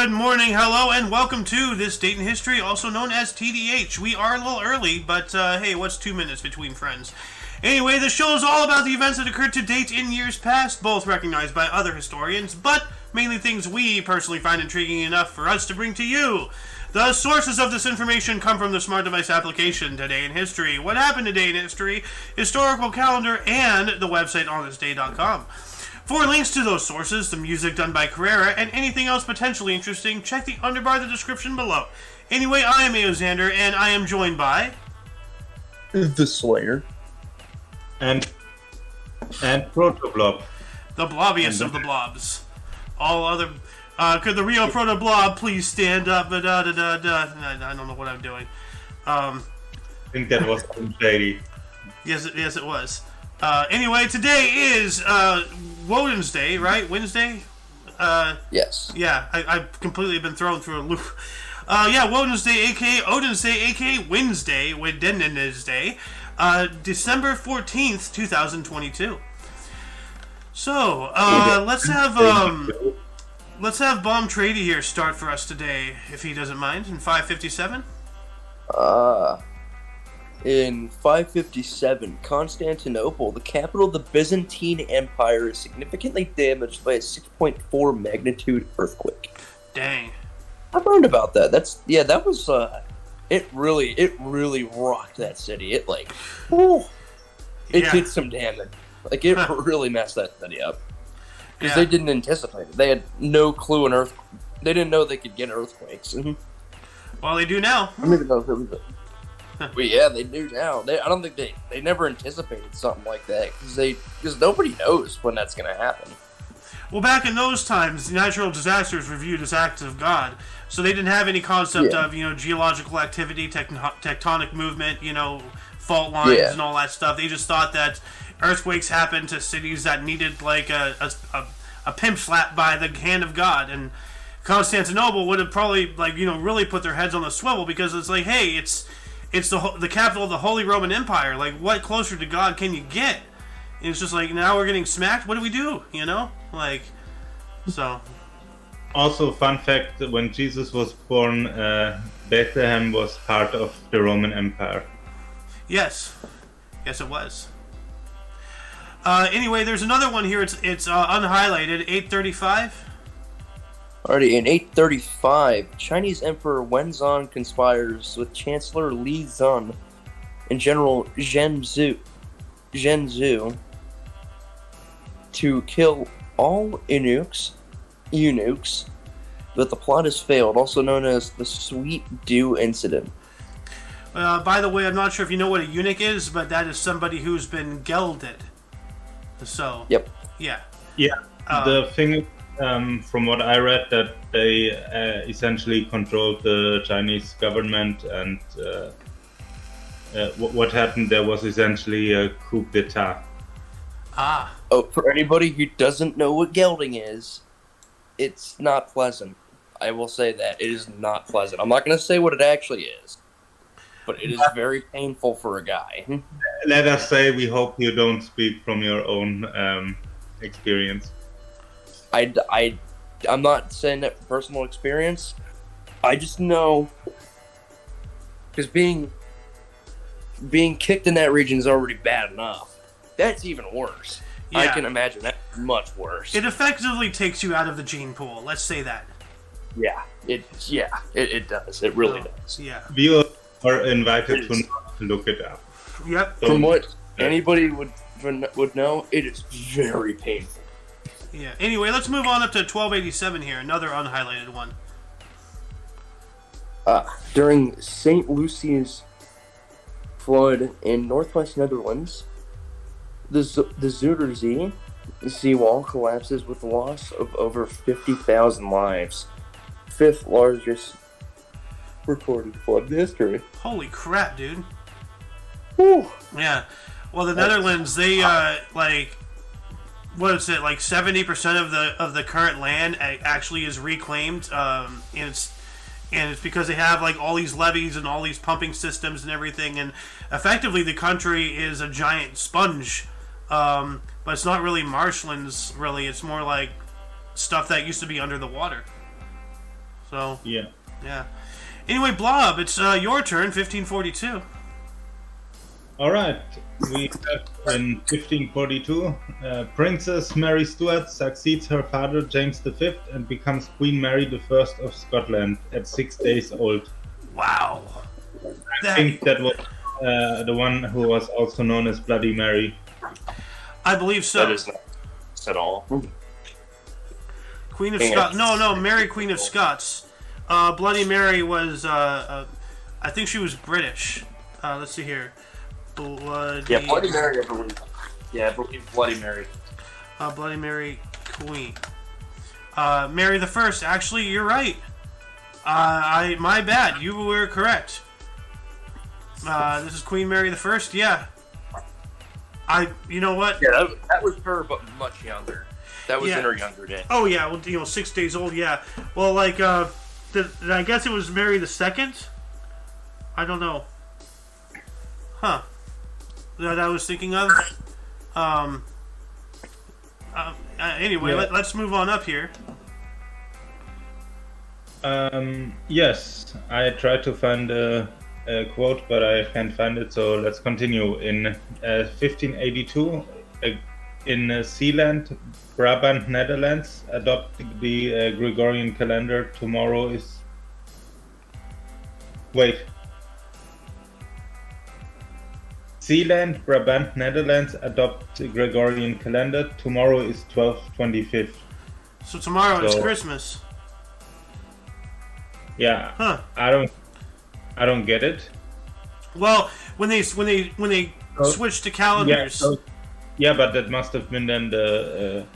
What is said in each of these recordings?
Good morning, hello, and welcome to This Date in History, also known as TDH. We are a little early, but hey, what's 2 minutes between friends? Anyway, the show is all about the events that occurred to date in years past, both recognized by other historians, but mainly things we personally find intriguing enough for us to bring to you. The sources of this information come from the smart device application Today in History, What Happened Today in History, Historical Calendar, and the website onthisday.com. For links to those sources, the music done by Carrera, and anything else potentially interesting, check the underbar of the description below. Anyway, I am Aoxander, and I am joined by... The Slayer. And Protoblob. The blobbiest of the blobs. All other... could the real Proto-Blob please stand up? I don't know what I'm doing. I think that was shady. Yes, it was. Anyway, today is Woden's Day, right? Wednesday? Yes. Yeah, I've completely been thrown through a loop. Woden's Day, a.k.a. Odin's Day, a.k.a. Wednesday, Wednesday's Day, December 14th, 2022. So, let's have Bomb Trady here start for us today, if he doesn't mind, in 557. In 557, Constantinople, the capital of the Byzantine Empire, is significantly damaged by a 6.4 magnitude earthquake. Dang. I learned about that. That was it really rocked that city. It did some damage. Like it really messed that city up. Because they didn't anticipate it. They had no clue they didn't know they could get earthquakes. Well, they do now. I don't even know if it was Well, yeah, they do now. I don't think they never anticipated something like that because nobody knows when that's going to happen. Well, back in those times, natural disasters were viewed as acts of God, so they didn't have any concept of geological activity, tectonic movement, fault lines and all that stuff. They just thought that earthquakes happened to cities that needed like a pimp slap by the hand of God, and Constantinople would have probably really put their heads on the swivel because it's like, hey, it's the capital of the Holy Roman Empire. Like, what closer to God can you get? And it's just like, now we're getting smacked. What do we do? So. Also, fun fact: that when Jesus was born, Bethlehem was part of the Roman Empire. Yes, it was. Anyway, there's another one here. It's unhighlighted. 835. Alrighty, in 835, Chinese Emperor Wenzong conspires with Chancellor Li Zun and General Zhen Zhu to kill all eunuchs, but the plot has failed, also known as the Sweet Dew Incident. By the way, I'm not sure if you know what a eunuch is, but that is somebody who's been gelded. So. Yep. Yeah. Yeah. The thing is, from what I read, that they essentially controlled the Chinese government, and what happened there was essentially a coup d'etat. Ah. Oh, for anybody who doesn't know what gelding is, it's not pleasant. I will say that. It is not pleasant. I'm not going to say what it actually is, but it is very painful for a guy. Let us say we hope you don't speak from your own experience. I'm not saying that from personal experience. I just know because being kicked in that region is already bad enough. That's even worse. Yeah. I can imagine that's much worse. It effectively takes you out of the gene pool. Let's say that. Yeah, it does. It really does. Yeah. Viewers are invited to look it up. Yep. So, from what anybody would know, it is very painful. Yeah. Anyway, let's move on up to 1287 here, another unhighlighted one. During St. Lucia's flood in northwest Netherlands, the Zuiderzee seawall collapses with the loss of over 50,000 lives. Fifth largest recorded flood in history. Holy crap, dude. Whew. Yeah. Well, the Netherlands, they, what is it, like 70% of the current land actually is reclaimed, and it's because they have like all these levees and all these pumping systems and everything, and effectively the country is a giant sponge, but it's not really marshlands, really. It's more like stuff that used to be under the water. So Yeah. yeah. Anyway, Blob, it's your turn. 1542. All right. We have in 1542, Princess Mary Stuart succeeds her father James V and becomes Queen Mary I of Scotland at 6 days old. Wow. I think that was the one who was also known as Bloody Mary. I believe so. That is not at all. Queen of Scots. No, Mary, Queen of Scots. Bloody Mary was, I think she was British. Let's see here. Yeah, Bloody Mary, I believe. Yeah, I believe Bloody Mary. Bloody Mary Queen. Mary the First. Actually, you're right. My bad. You were correct. This is Queen Mary the First. Yeah. You know what? Yeah, that was her, but much younger. That was in her younger days. Oh yeah, well 6 days old. Yeah. Well, like, I guess it was Mary the Second. I don't know. Huh. That I was thinking of. Anyway, Yeah. let's move on up here. Yes, I tried to find a quote, but I can't find it, so let's continue. In 1582, in Zeeland, Brabant, Netherlands, adopting the Gregorian calendar. Tomorrow is... Wait. Zeeland, Brabant, Netherlands adopt the Gregorian calendar. Tomorrow is 12/25. So tomorrow is Christmas. Yeah. Huh. I don't get it. Well, when they switched to calendars. Yeah, but that must have been then the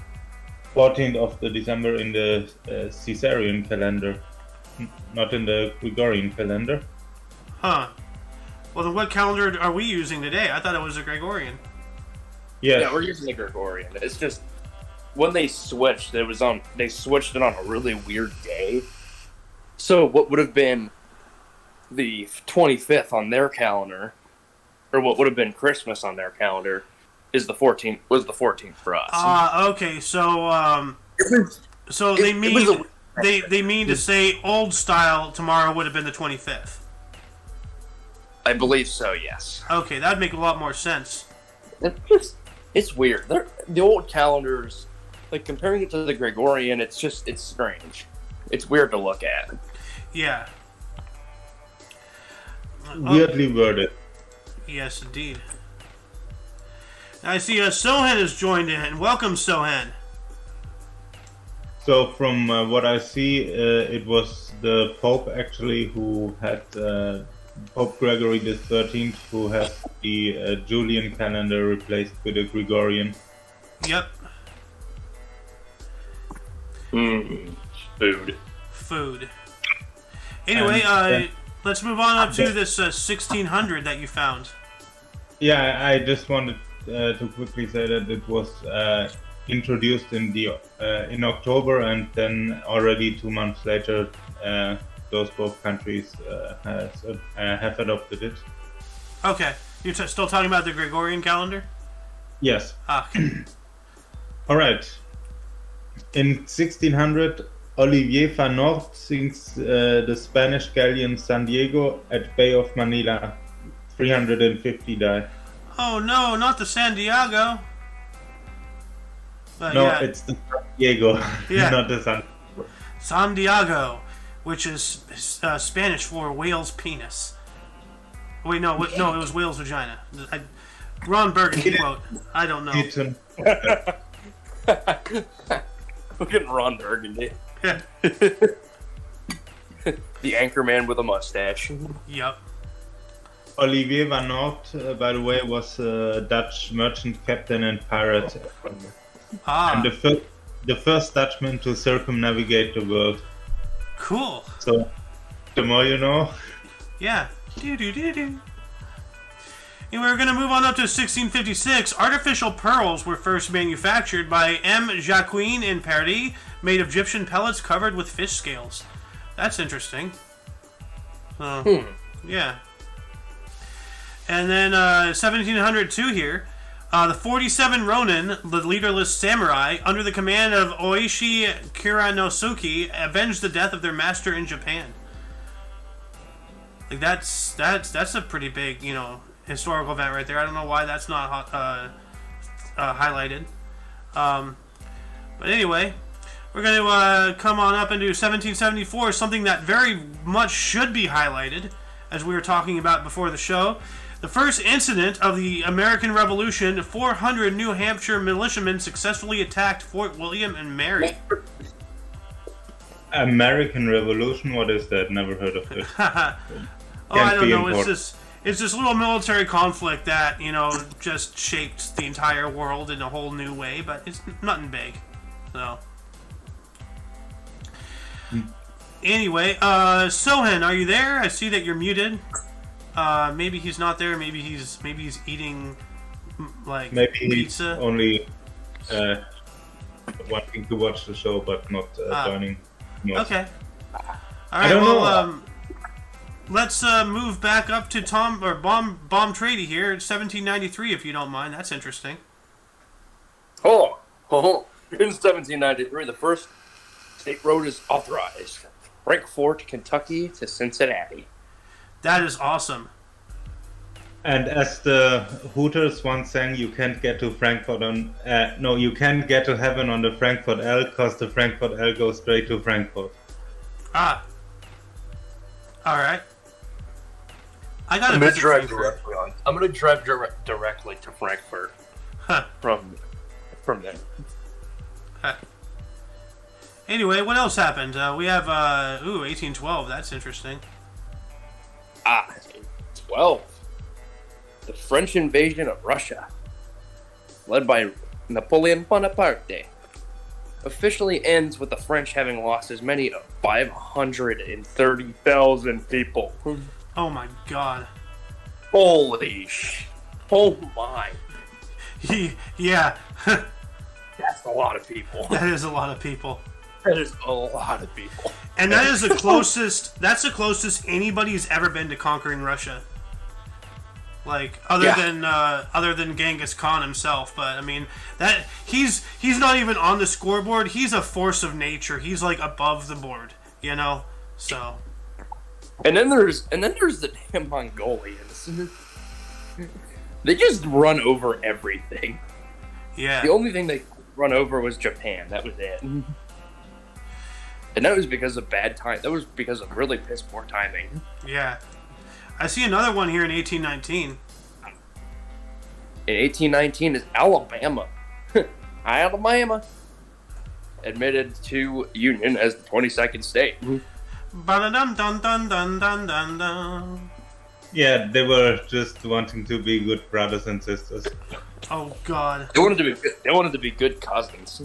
14th of the December in the Caesarian calendar, not in the Gregorian calendar. Huh. Well, then what calendar are we using today? I thought it was a Gregorian. Yes. Yeah, we're using the Gregorian. It's just when they switched, they switched it on a really weird day. So what would have been the 25th on their calendar, or what would have been Christmas on their calendar, is the 14th. Was the 14th for us? Okay. So they mean to say old style tomorrow would have been the 25th. I believe so. Yes. Okay, that'd make a lot more sense. It's weird. The old calendars, like comparing it to the Gregorian, it's strange. It's weird to look at. Yeah. Weirdly worded. Yes, indeed. I see Sohan has joined in. Welcome, Sohan. So from what I see, it was the Pope actually who had Pope Gregory XIII who has the Julian calendar replaced with a Gregorian. Yep. Food. Anyway, let's move on up to this 1600 that you found. Yeah, I just wanted to quickly say that it was introduced in October, and then already 2 months later, those both countries have adopted it. Okay, you're still talking about the Gregorian calendar? Yes. Okay. All right. In 1600, Olivier Fanort sinks the Spanish galleon San Diego at Bay of Manila. 350 die. Oh no, not the San Diego. No, yeah. it's the San Diego, Yeah. not the San. San Diego, which is Spanish for whale's penis. Wait, no, it was whale's vagina. Ron Burgundy quote. I don't know. Look at Ron Burgundy. Yeah. The anchorman with a mustache. Yep. Olivier Van Noort, by the way, was a Dutch merchant captain and pirate. And the first Dutchman to circumnavigate the world. Cool. So, the more you know. Yeah. And we're going to move on up to 1656. Artificial pearls were first manufactured by M. Jacquin in Paris, made of Egyptian pellets covered with fish scales. That's interesting. Yeah. And then 1702 here. The 47 Ronin, the leaderless samurai, under the command of Oishi Kuranosuke, avenged the death of their master in Japan. Like that's a pretty big, historical event right there. I don't know why that's not highlighted. But anyway, we're going to come on up into 1774, something that very much should be highlighted, as we were talking about before the show. The first incident of the American Revolution, 400 New Hampshire militiamen successfully attacked Fort William and Mary. American Revolution? What is that? Never heard of it. I don't know. It's this little military conflict that, just shaped the entire world in a whole new way, but it's nothing big. So... Anyway, Sohan, are you there? I see that you're muted. Maybe he's not there. Maybe he's eating maybe pizza. He's only wanting to watch the show, but not joining. Okay. All right. Well, let's move back up to Bomb Trady here. It's 1793, if you don't mind. That's interesting. In 1793, the first state road is authorized. Frankfort, Kentucky to Cincinnati. That is awesome. And as the Hooters once sang, you can't get to Frankfurt you can't get to heaven on the Frankfurt L, because the Frankfurt L goes straight to Frankfurt. All right. I'm gonna drive directly to Frankfurt. From there. Huh. Anyway, what else happened? We have 1812. That's interesting. 12. The French invasion of Russia, led by Napoleon Bonaparte, officially ends with the French having lost as many as 530,000 people. Oh my god. Holy oh my. Yeah. That's a lot of people. That is a lot of people. That is a lot of people. And that is the closest. That's the closest anybody's ever been to conquering Russia. Like other than Genghis Khan himself, but I mean that he's not even on the scoreboard. He's a force of nature. He's like above the board, So. And then there's the damn Mongolians. They just run over everything. Yeah. The only thing they run over was Japan. That was it. And that was because of bad time. That was because of really piss poor timing. Yeah. I see another one here in 1819. In 1819 is Alabama. Alabama admitted to Union as the 22nd state. Ba-da-dum-dum-dum-dum-dum-dum. Yeah, they were just wanting to be good brothers and sisters. Oh God. They wanted to be good cousins.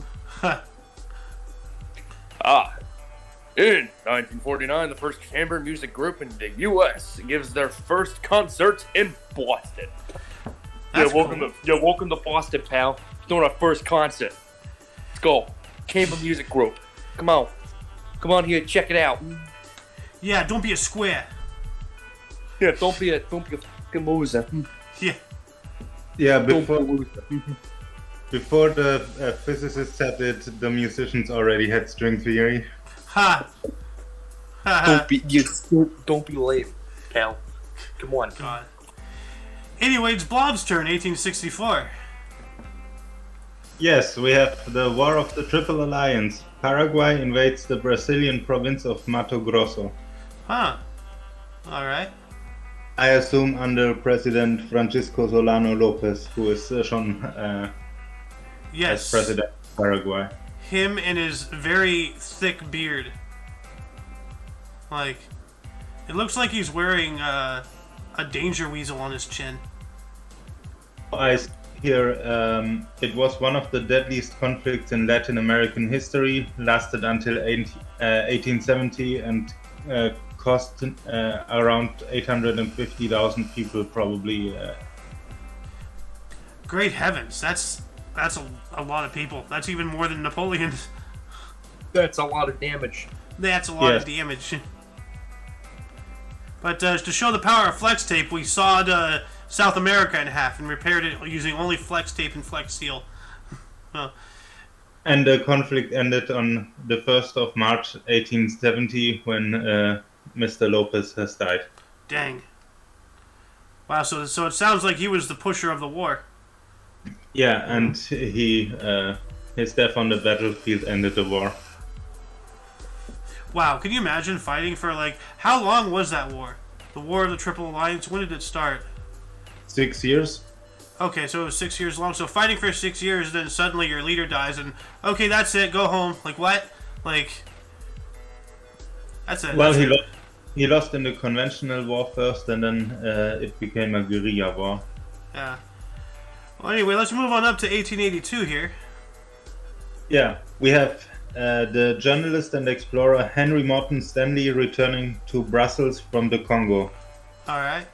In 1949, the first chamber music group in the U.S. gives their first concert in Boston. Welcome to Boston, pal. Doing our first concert. Let's go. Chamber music group. Come on here, check it out. Yeah, don't be a square. Yeah, don't be a fucking loser. Yeah. Yeah, before the physicists said it, the musicians already had string theory. Ha! Don't be late, pal. Come on. God. Anyway, it's Blob's turn, 1864. Yes, we have the War of the Triple Alliance. Paraguay invades the Brazilian province of Mato Grosso. Huh. Alright. I assume under President Francisco Solano Lopez, who is shown as president of Paraguay. Him and his very thick beard. Like, it looks like he's wearing a danger weasel on his chin. I see here, it was one of the deadliest conflicts in Latin American history, lasted until 1870 and cost around 850,000 people probably. Great heavens, that's a lot of people. That's even more than Napoleon. That's a lot of damage. That's a lot of damage. But to show the power of flex tape, we sawed South America in half and repaired it using only flex tape and flex seal. Well, And the conflict ended on the 1st of March 1870 when Mr. Lopez has died. dang. Wow, so it sounds like he was the pusher of the war. Yeah, and his death on the battlefield ended the war. Wow, can you imagine fighting for, like, how long was that war? The War of the Triple Alliance, when did it start? 6 years? Okay, so it was 6 years long. So fighting for 6 years, then suddenly your leader dies, and okay, that's it, go home. Like, what? Like, that's it. Well, that's he lost in the conventional war first, and then it became a guerrilla war. Yeah. Well, anyway, let's move on up to 1882 here. Yeah, we have the journalist and explorer Henry Morton Stanley returning to Brussels from the Congo. Alright.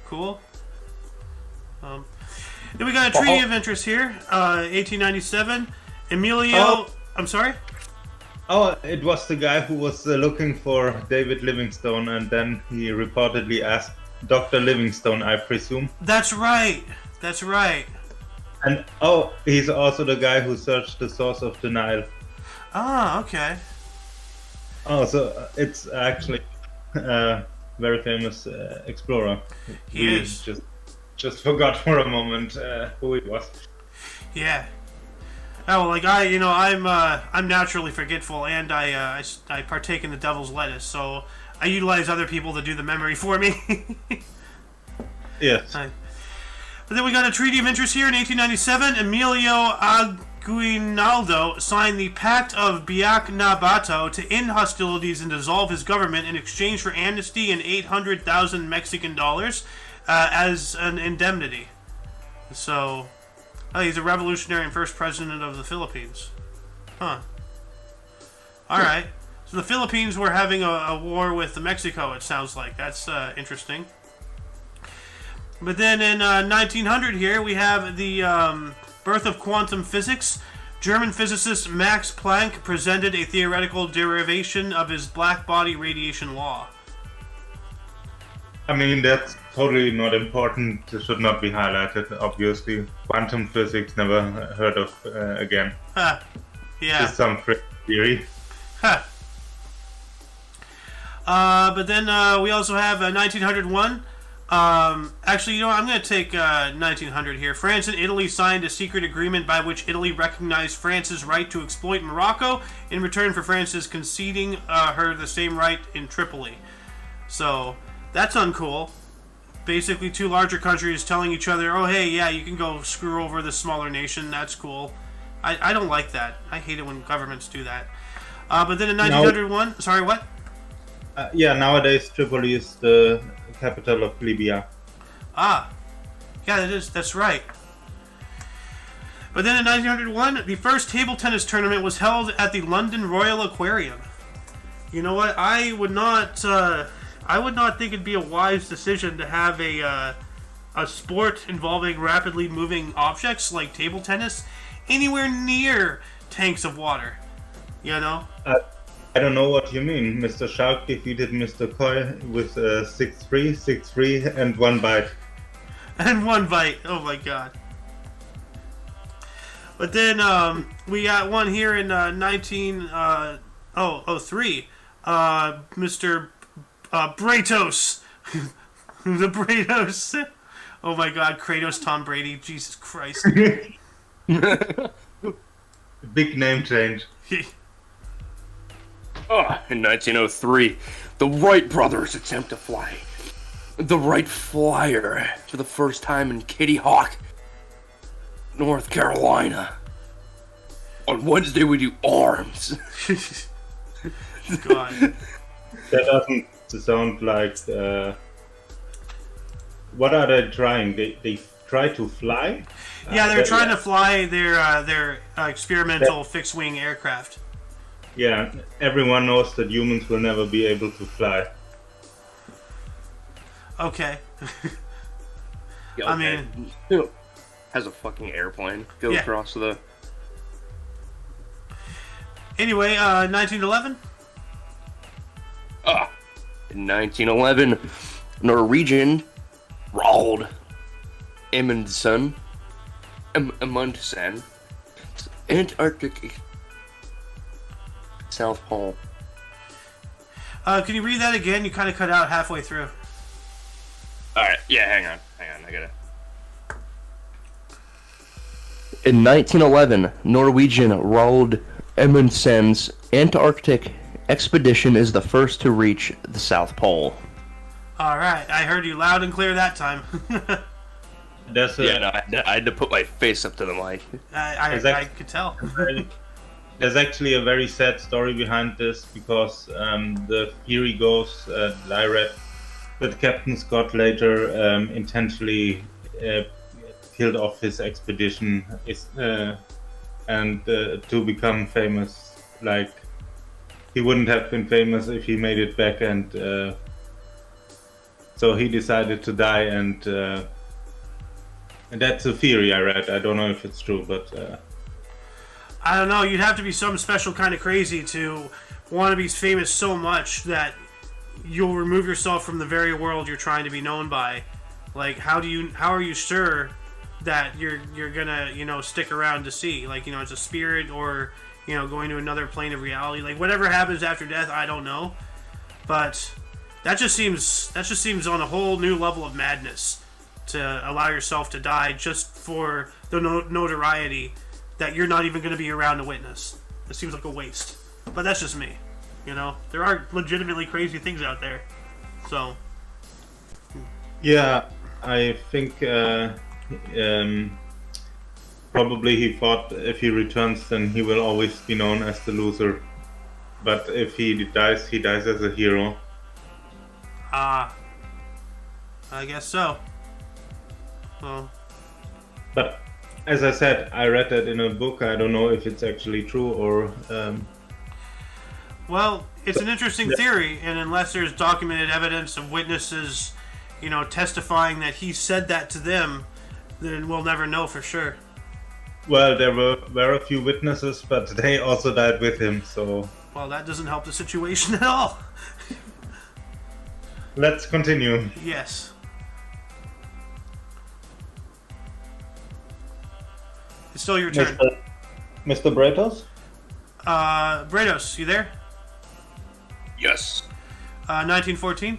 Cool. Then we got a Treaty of Interest here, 1897. Emilio... Oh. I'm sorry? Oh, it was the guy who was looking for David Livingstone, and then he reportedly asked Dr. Livingstone, I presume. That's right. That's right. And he's also the guy who searched the source of the Nile. Ah, okay. Oh, so it's actually a very famous explorer. He is. Just forgot for a moment who he was. Yeah. Oh, like I'm naturally forgetful, and I partake in the devil's lettuce, so I utilize other people to do the memory for me. Yes. But then we got a Treaty of Interest here in 1897. Emilio Aguinaldo signed the Pact of Biak-na-Bato to end hostilities and dissolve his government in exchange for amnesty and 800,000 Mexican dollars as an indemnity. So, he's a revolutionary and first president of the Philippines. Huh. Alright. So the Philippines were having a war with Mexico, it sounds like. That's interesting. But then in 1900 here, we have the birth of quantum physics. German physicist Max Planck presented a theoretical derivation of his black body radiation law. I mean, that's totally not important. It should not be highlighted, obviously. Quantum physics, never heard of again. Huh. Yeah. Just some crazy theory. Huh. But then we also have 1901. Actually, you know what? I'm going to take 1900 here. France and Italy signed a secret agreement by which Italy recognized France's right to exploit Morocco in return for France's conceding her the same right in Tripoli. So, that's uncool. Basically, two larger countries telling each other, oh, hey, yeah, you can go screw over the smaller nation. That's cool. I don't like that. I hate it when governments do that. But then in 1901... Sorry, what? Yeah, nowadays Tripoli is the capital of Libya. Ah, yeah, that's right. But then in 1901, the first table tennis tournament was held at the London Royal Aquarium. You know what? I would not think it'd be a wise decision to have a sport involving rapidly moving objects like table tennis anywhere near tanks of water. You know? I don't know what you mean. Mr. Shark defeated Mr. Koi with 6-3, 6-3, and 1 bite. And 1 bite. Oh my god. But then we got one here in 1903. Mr. Bratos. The Bratos. Oh my god, Kratos, Tom Brady. Jesus Christ. Big name change. In 1903, the Wright brothers attempt to fly the Wright Flyer for the first time in Kitty Hawk, North Carolina. On Wednesday, we do arms. God. That doesn't sound like... what are they trying? They try to fly? Yeah, they're trying to fly their experimental fixed-wing aircraft. Yeah, everyone knows that humans will never be able to fly. Okay. Yeah, I mean... Has a fucking airplane. Go across the... Anyway, 1911? In 1911, Norwegian Roald Amundsen, Antarctic South Pole. Can you read that again? You kind of cut out halfway through. Alright, yeah, hang on, I got it. In 1911, Norwegian Roald Amundsen's Antarctic expedition is the first to reach the South Pole. Alright, I heard you loud and clear that time. I had to put my face up to the mic. I could tell. There's actually a very sad story behind this, because the theory goes, I read, that Captain Scott later intentionally killed off his expedition and to become famous. Like, he wouldn't have been famous if he made it back, and so he decided to die, and that's a theory I read. I don't know if it's true, but I don't know. You'd have to be some special kind of crazy to want to be famous so much that you'll remove yourself from the very world you're trying to be known by. Like, how are you sure that you're gonna stick around to see, like, it's a spirit, or going to another plane of reality? Like, whatever happens after death, I don't know, but that just seems on a whole new level of madness, to allow yourself to die just for the notoriety that you're not even going to be around to witness. It seems like a waste, but that's just me. There are legitimately crazy things out there. So yeah, I think probably he thought if he returns, then he will always be known as the loser. But if he dies as a hero. I guess so. Well, but as I said, I read that in a book. I don't know if it's actually true or. Well, it's an interesting theory, and unless there's documented evidence of witnesses, testifying that he said that to them, then we'll never know for sure. Well, there were a few witnesses, but they also died with him, so. Well, that doesn't help the situation at all. Let's continue. Yes. It's still your turn. Mr. Bratos? Bratos, you there? Yes. 1914?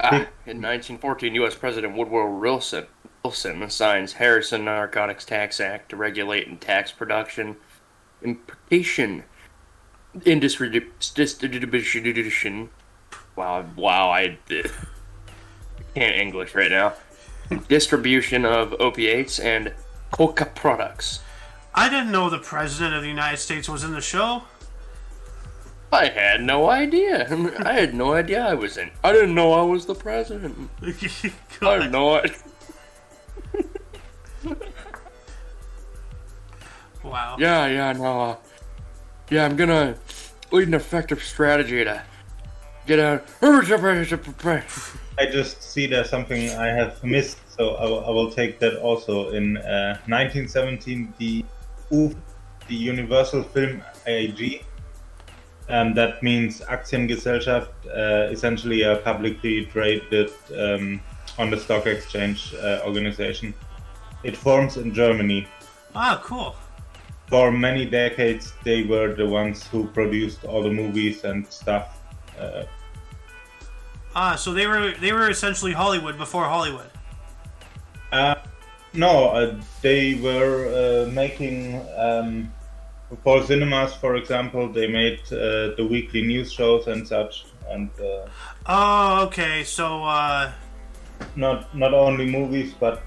In 1914, U.S. President Woodrow Wilson signs Harrison Narcotics Tax Act to regulate and tax production, importation, distribution. Wow, I can't English right now. Distribution of opiates and coca products. I didn't know the President of the United States was in the show. I had no idea. I had no idea I was in. I didn't know I was the president. I had no idea. Wow. No. I'm gonna lead an effective strategy to get out. I just see there's something I have missed, so I will take that also. In 1917, the Universal Film AG, that means Aktiengesellschaft, essentially a publicly traded on the stock exchange organization. It forms in Germany. Ah, cool. For many decades, they were the ones who produced all the movies and stuff. So they were essentially Hollywood before Hollywood. No, they were making for cinemas, for example. They made the weekly news shows and such, and oh, okay. So not only movies, but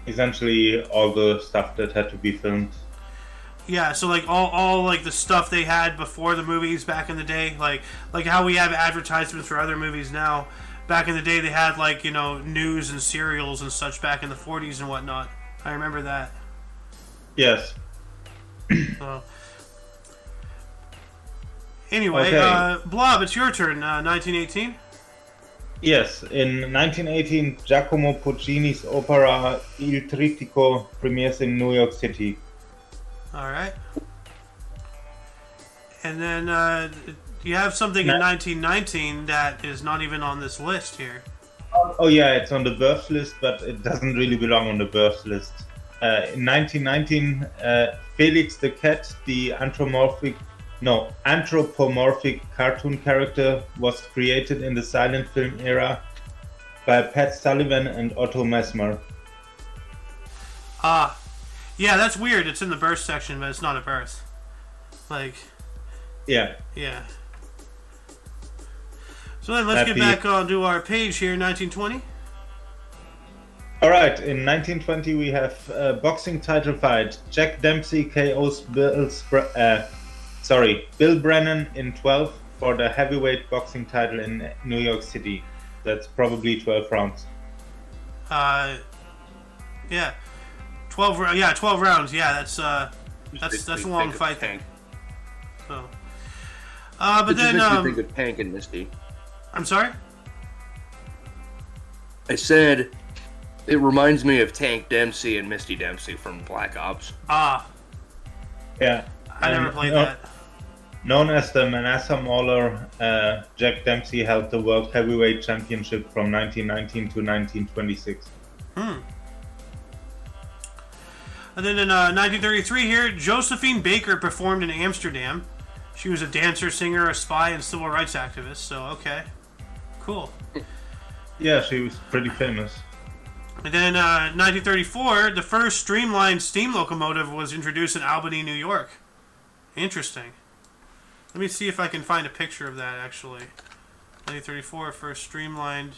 essentially all the stuff that had to be filmed. yeah, so like all like the stuff they had before the movies back in the day, like how we have advertisements for other movies now. Back in the day, they had like news and serials and such back in the 40s and whatnot. I remember that. Yes. So, anyway, Okay. Blob, it's your turn. 1918. Yes, in 1918, Giacomo Puccini's opera Il Trittico premieres in New York City. All right. And then you have something in 1919 that is not even on this list here. Oh yeah, it's on the birth list, but it doesn't really belong on the birth list. In 1919, Felix the Cat, the anthropomorphic cartoon character, was created in the silent film era by Pat Sullivan and Otto Messmer. Yeah, that's weird. It's in the birth section, but it's not a birth. Like, yeah. So then let's get back onto our page here, 1920. All right, in 1920 we have a boxing title fight. Jack Dempsey KOs Bill Brennan in 12 for the heavyweight boxing title in New York City. That's probably 12 rounds. Yeah. 12 rounds. Yeah, that's a long fight. Tank. So, but then you think of Tank and Misty. I'm sorry? I said it reminds me of Tank Dempsey and Misty Dempsey from Black Ops. Yeah. I never played that. Known as the Manasseh Mauler, Jack Dempsey held the World Heavyweight Championship from 1919 to 1926. And then in 1933 here, Josephine Baker performed in Amsterdam. She was a dancer, singer, a spy, and civil rights activist. So, okay. Cool. Yeah, she was pretty famous. And then 1934, the first streamlined steam locomotive was introduced in Albany, New York. Interesting. Let me see if I can find a picture of that, actually. 1934, first streamlined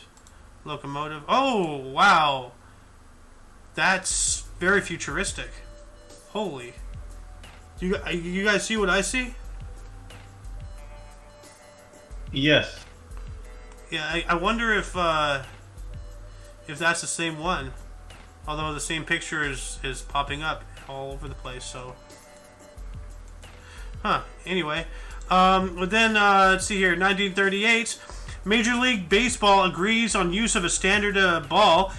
locomotive. Oh, wow. That's very futuristic. Holy. You guys see what I see? Yes. Yeah, I wonder if that's the same one. Although the same picture is popping up all over the place, so... Anyway. But then, let's see here, 1938, Major League Baseball agrees on use of a standard ball,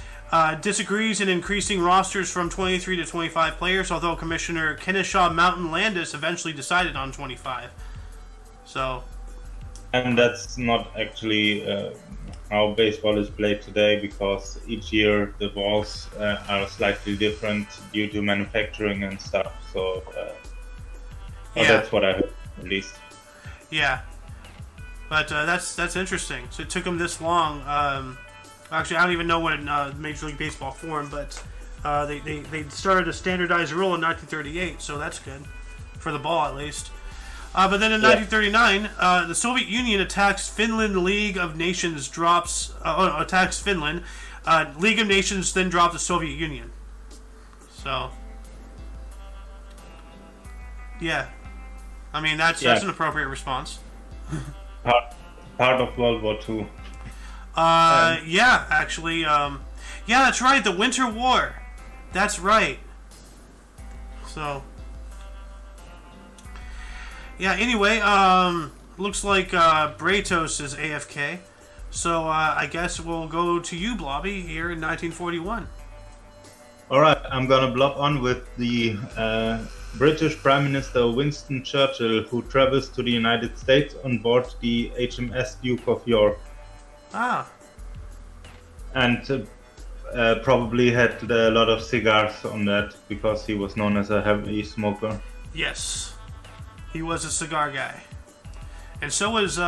disagrees in increasing rosters from 23 to 25 players, although Commissioner Kennesaw Mountain Landis eventually decided on 25. So... And that's not actually how baseball is played today, because each year the balls are slightly different due to manufacturing and stuff. So that's what I heard, at least. Yeah, but that's interesting. So it took them this long. Actually, I don't even know when Major League Baseball formed, but they started a standardized rule in 1938, so that's good for the ball at least. But then in 1939, the Soviet Union attacks Finland. League of Nations attacks Finland. League of Nations then dropped the Soviet Union. So, yeah. I mean, that's an appropriate response. Part of World War II. Yeah, actually. Yeah, that's right. The Winter War. That's right. So... Yeah, anyway, looks like Bratos is AFK. So I guess we'll go to you, Blobby, here in 1941. Alright, I'm gonna blob on with the British Prime Minister Winston Churchill, who travels to the United States on board the HMS Duke of York. And probably had a lot of cigars on that, because he was known as a heavy smoker. Yes. He was a cigar guy, and so was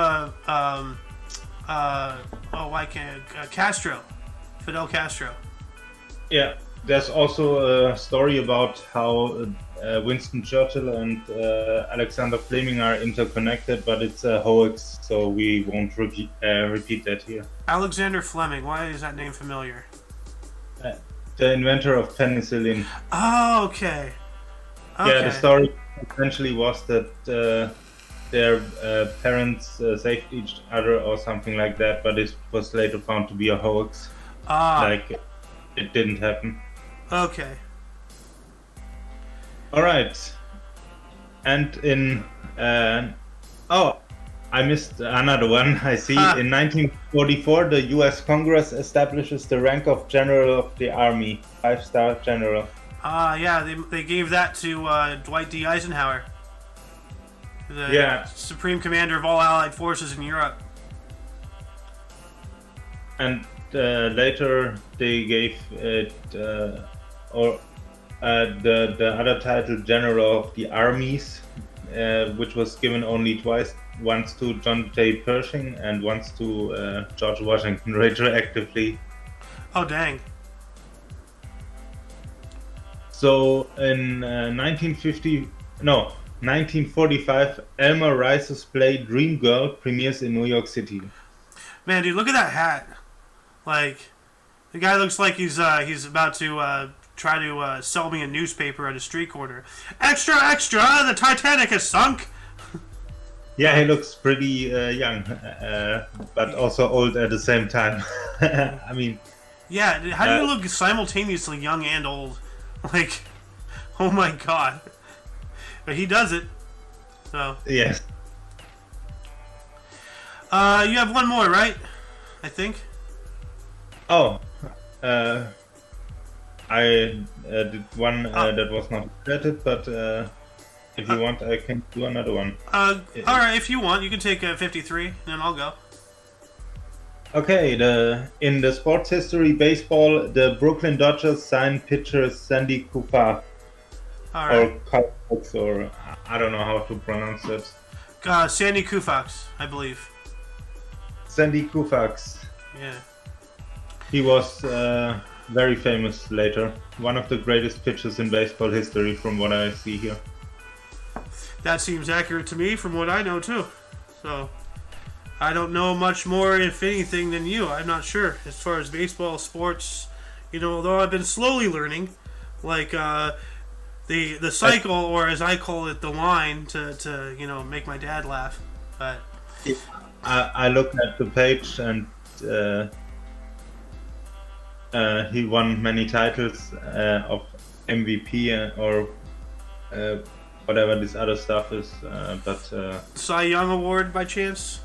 Castro, Fidel Castro. Yeah, there's also a story about how Winston Churchill and Alexander Fleming are interconnected, but it's a hoax, so we won't repeat that here. Alexander Fleming, why is that name familiar? The inventor of penicillin. Oh, okay. Yeah, the story essentially was that their parents saved each other or something like that, but it was later found to be a hoax. Like, it didn't happen. Okay. Alright. And in... I missed another one, I see. In 1944, the US Congress establishes the rank of General of the Army, 5-star general. Yeah, they gave that to Dwight D. Eisenhower, the Supreme Commander of all Allied forces in Europe. And later they gave it the other title, General of the Armies, which was given only twice, once to John J. Pershing and once to George Washington retroactively. Oh, dang. So in 1945, Elmer Rice's play Dream Girl premieres in New York City. Man, dude, look at that hat. Like, the guy looks like he's about to try to sell me a newspaper at a street corner. Extra, extra! The Titanic has sunk! Yeah, he looks pretty young, but also old at the same time. I mean... Yeah, how do you look simultaneously young and old? Like, oh my god. But he does it. So. Yes. You have one more, right? I think. Oh. I did one that was not credit, but if you want, I can do another one. Alright, if you want, you can take 53, and then I'll go. Okay, in the sports history, baseball, the Brooklyn Dodgers signed pitcher Sandy Koufax. Alright. Or Koufax, or I don't know how to pronounce it. Sandy Koufax, I believe. Sandy Koufax. Yeah. He was very famous later. One of the greatest pitchers in baseball history, from what I see here. That seems accurate to me from what I know, too. So, I don't know much more, if anything, than you. I'm not sure. As far as baseball, sports, although I've been slowly learning, like, the cycle, or as I call it, the line, to make my dad laugh. But I looked at the page, and he won many titles of MVP or whatever this other stuff is. But Cy Young Award by chance?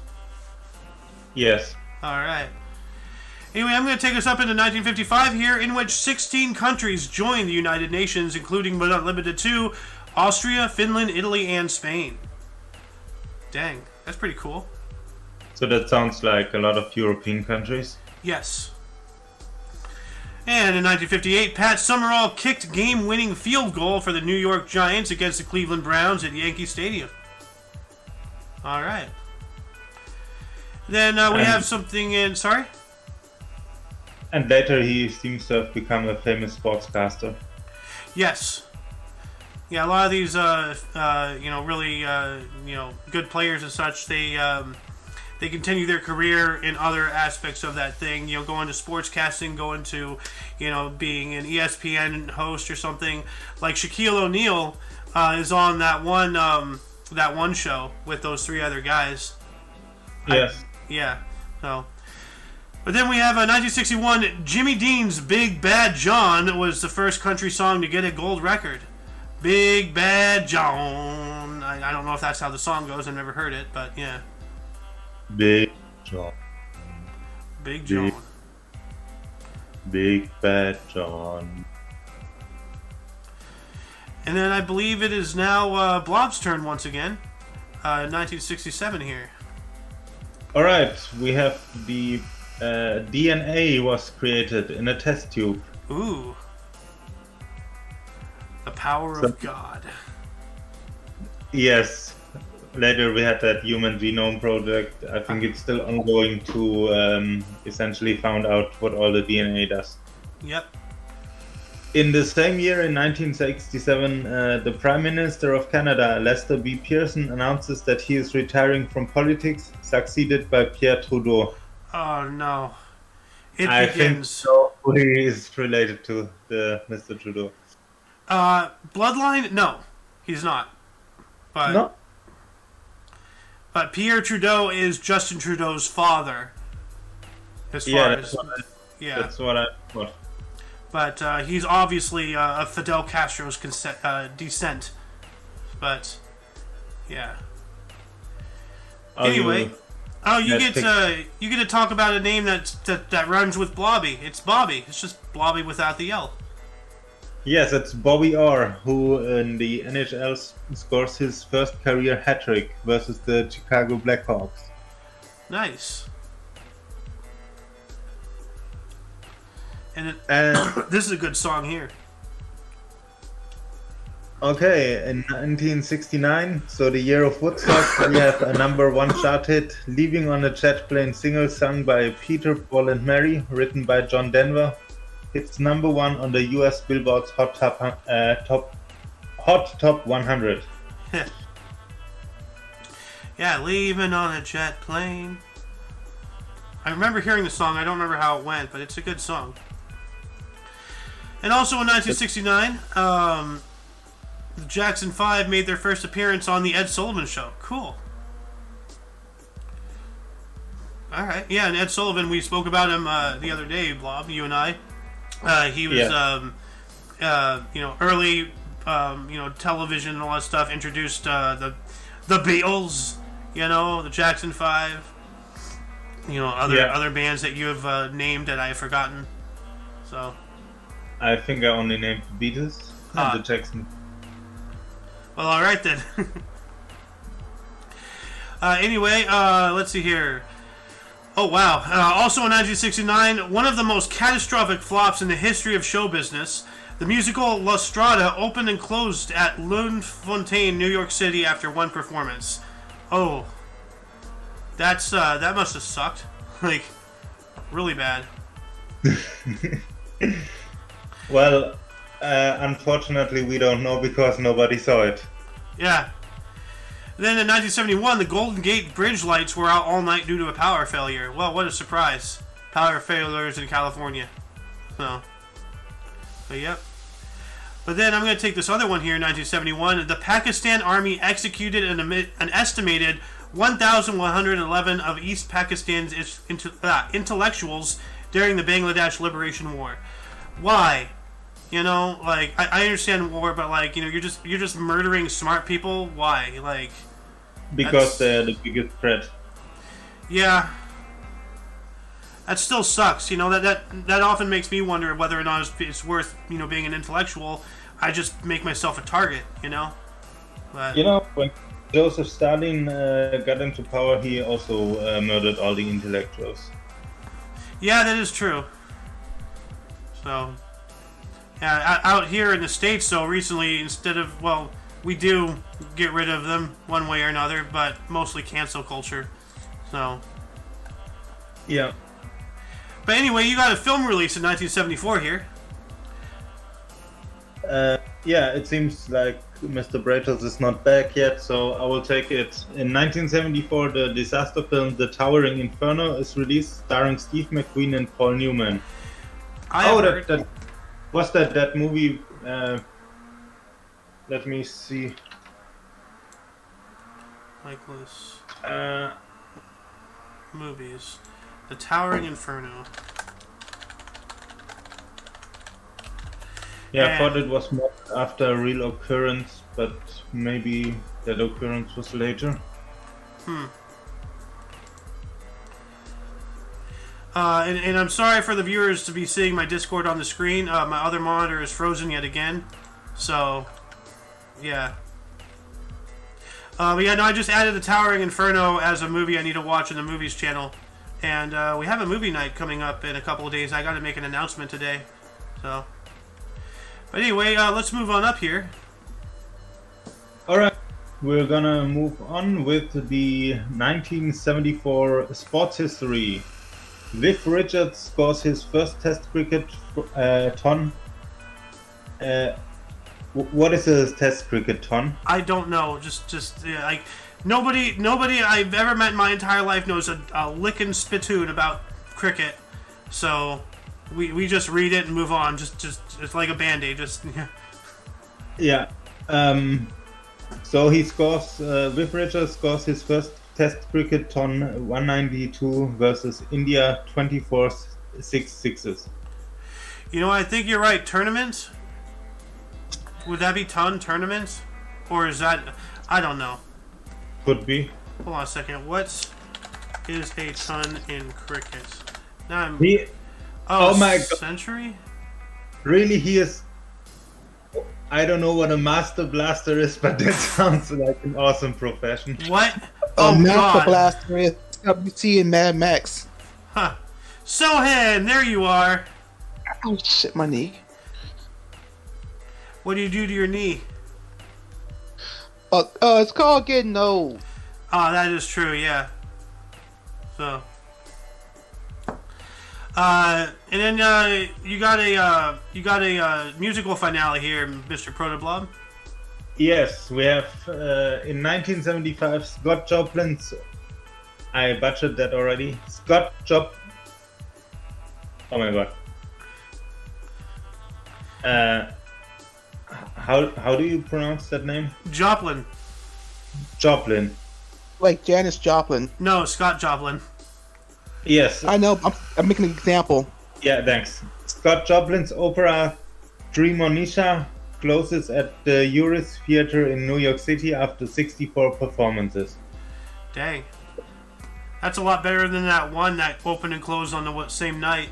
Yes. All right. Anyway, I'm going to take us up into 1955 here, in which 16 countries joined the United Nations, including but not limited to Austria, Finland, Italy, and Spain. Dang, that's pretty cool. So that sounds like a lot of European countries. Yes. And in 1958, Pat Summerall kicked game-winning field goal for the New York Giants against the Cleveland Browns at Yankee Stadium. All right. Then we have something in... Sorry? And later he seems to have become a famous sportscaster. Yes. Yeah, a lot of these, really, good players and such, they continue their career in other aspects of that thing. Going to sportscasting, going to, being an ESPN host or something. Like Shaquille O'Neal is on that one show with those three other guys. Yes. Yeah. So, but then we have 1961. Jimmy Dean's "Big Bad John" was the first country song to get a gold record. Big Bad John. I don't know if that's how the song goes. I've never heard it, but yeah. Big John. Big John. Big Bad John. And then I believe it is now Blob's turn once again. 1967 here. Alright, we have the DNA was created in a test tube. Ooh. The power of God. Yes. Later we had that Human Genome Project. I think it's still ongoing to essentially find out what all the DNA does. Yep. In the same year, in 1967, the Prime Minister of Canada, Lester B. Pearson, announces that he is retiring from politics, succeeded by Pierre Trudeau. Oh no. It I begins. think so. He is related to the Mr. Trudeau. Bloodline? No, he's not. But No. But Pierre Trudeau is Justin Trudeau's father. As far as that's what I thought. But he's obviously of Fidel Castro's descent. But yeah. Anyway, you get to talk about a name that rhymes with Blobby. It's Bobby. It's just Blobby without the L. Yes, it's Bobby Orr, who in the NHL scores his first career hat-trick versus the Chicago Blackhawks. Nice. And And this is a good song here. okay, in 1969, so the year of Woodstock, we have a number one chart hit, "Leaving on a Jet Plane" single sung by Peter, Paul and Mary, written by John Denver. It's number one on the US Billboard's Hot Top 100. Yeah, leaving on a jet plane. I remember hearing the song. I don't remember how it went, but it's a good song. And also in 1969, the Jackson 5 made their first appearance on the Ed Sullivan Show. Cool. All right. Yeah, and Ed Sullivan, we spoke about him the other day, Blob, you and I. He was, early, television and all that stuff. Introduced the Beatles, the Jackson 5. Other bands that you have named that I have forgotten. So. I think I only named the Beatles and the Jackson. Well, all right then. Anyway, let's see here. Oh, wow. Also in 1969, one of the most catastrophic flops in the history of show business, the musical La Strada opened and closed at Lunefontaine, New York City after one performance. Oh. That must have sucked. Like, really bad. Well, unfortunately, we don't know because nobody saw it. Yeah. Then in 1971, the Golden Gate Bridge lights were out all night due to a power failure. Well, what a surprise. Power failures in California. So, but yep. But then I'm going to take this other one here in 1971. The Pakistan Army executed an estimated 1,111 of East Pakistan's intellectuals during the Bangladesh Liberation War. Why? I understand war, but you're just murdering smart people. Why? Because they're the biggest threat. Yeah. That still sucks. That often makes me wonder whether or not it's worth being an intellectual. I just make myself a target. But when Joseph Stalin got into power, he also murdered all the intellectuals. Yeah, that is true. So. Yeah, out here in the States, though, recently, we do get rid of them one way or another, but mostly cancel culture. So. Yeah. But anyway, you got a film release in 1974 here. Yeah, it seems like Mr. Bratos is not back yet, so I will take it. In 1974, the disaster film The Towering Inferno is released, starring Steve McQueen and Paul Newman. Was that movie? Let me see. Michaelis. Movies. The Towering Inferno. Yeah, I thought it was more after a real occurrence, but maybe that occurrence was later. And I'm sorry for the viewers to be seeing my Discord on the screen. My other monitor is frozen yet again. So, yeah. But yeah, no, I just added The Towering Inferno as a movie I need to watch in the movies channel. And we have a movie night coming up in a couple of days. I got to make an announcement today. So, but anyway, let's move on up here. Alright, we're gonna move on with the 1974 sports history. Viv Richards scores his first Test cricket ton. What is a Test cricket ton? I don't know. Nobody I've ever met in my entire life knows a lick and spittoon about cricket. So we just read it and move on. Just it's like a band-aid. Yeah. So he scores. Viv Richards scores his first Test cricket ton 192 versus India 24 6-6s. I think you're right. Tournament? Would that be ton tournaments? Or is that... I don't know. Could be. Hold on a second. What is a ton in cricket? Now I'm... Oh my god. Century? Really, he is... I don't know what a Master Blaster is, but that sounds like an awesome profession. What? Master Blaster is WT in Mad Max. Huh. Sohan, there you are. Oh shit, my knee. What do you do to your knee? It's called getting old. Oh, that is true. Yeah. So. And then you got a musical finale here, Mr. Protoblob. Yes, we have in 1975 Scott Joplin's. I butchered that already. Oh my god. How do you pronounce that name? Joplin. Joplin. Like Janis Joplin. No, Scott Joplin. Yes. I know. I'm making an example. Yeah, thanks. Scott Joplin's opera Tremonisha closes at the Uris Theater in New York City after 64 performances. Dang. That's a lot better than that one that opened and closed on the same night.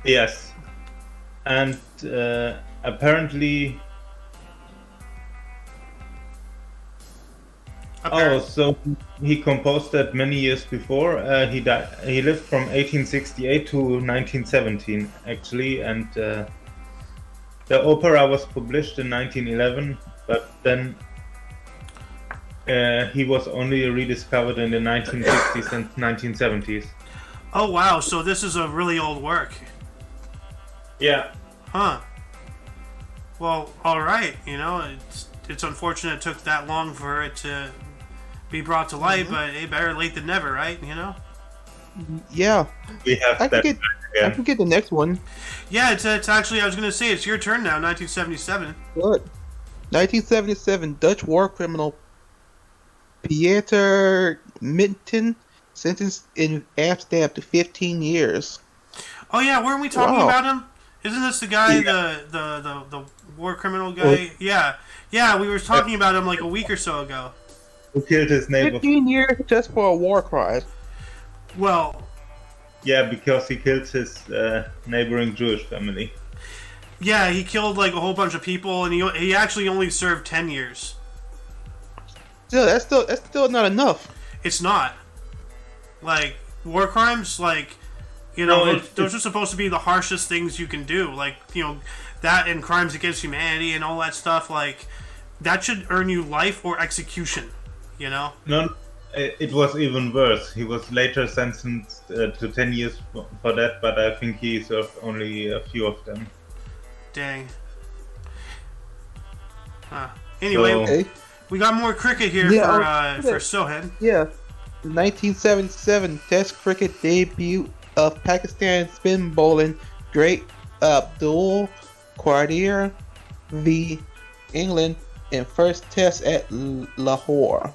Yes. And apparently... Oh, so he composed that many years before. He died. He lived from 1868 to 1917, actually, and the opera was published in 1911. But then he was only rediscovered in the 1960s and 1970s. Oh wow! So this is a really old work. Yeah. Huh. Well, all right. You know, it's unfortunate it took that long for it to be brought to light, but better late than never, right? You know. Yeah. We have I that. I can get the next one. Yeah, it's actually, I was going to say, it's your turn now, 1977. Good. 1977, Dutch war criminal Pieter Minton sentenced in Amsterdam to 15 years. Oh yeah, weren't we talking about him? Isn't this the guy, the war criminal guy? Yeah, we were talking about him like a week or so ago. Who killed his neighbor? 15 years just for a war crime. Well... Yeah, because he killed his neighboring Jewish family. Yeah, he killed like a whole bunch of people, and he actually only served 10 years. Still, that's still not enough. It's not. Like, war crimes, like, you know, those are supposed to be the harshest things you can do. Like, you know, that and crimes against humanity and all that stuff, like, that should earn you life or execution, you know? No, it was even worse. He was later sentenced to 10 years for that, but I think he served only a few of them. Dang. Anyway, we got more cricket here for Sohan. Yeah. 1977 Test cricket debut of Pakistan spin bowling great Abdul Qadir v England in first test at Lahore.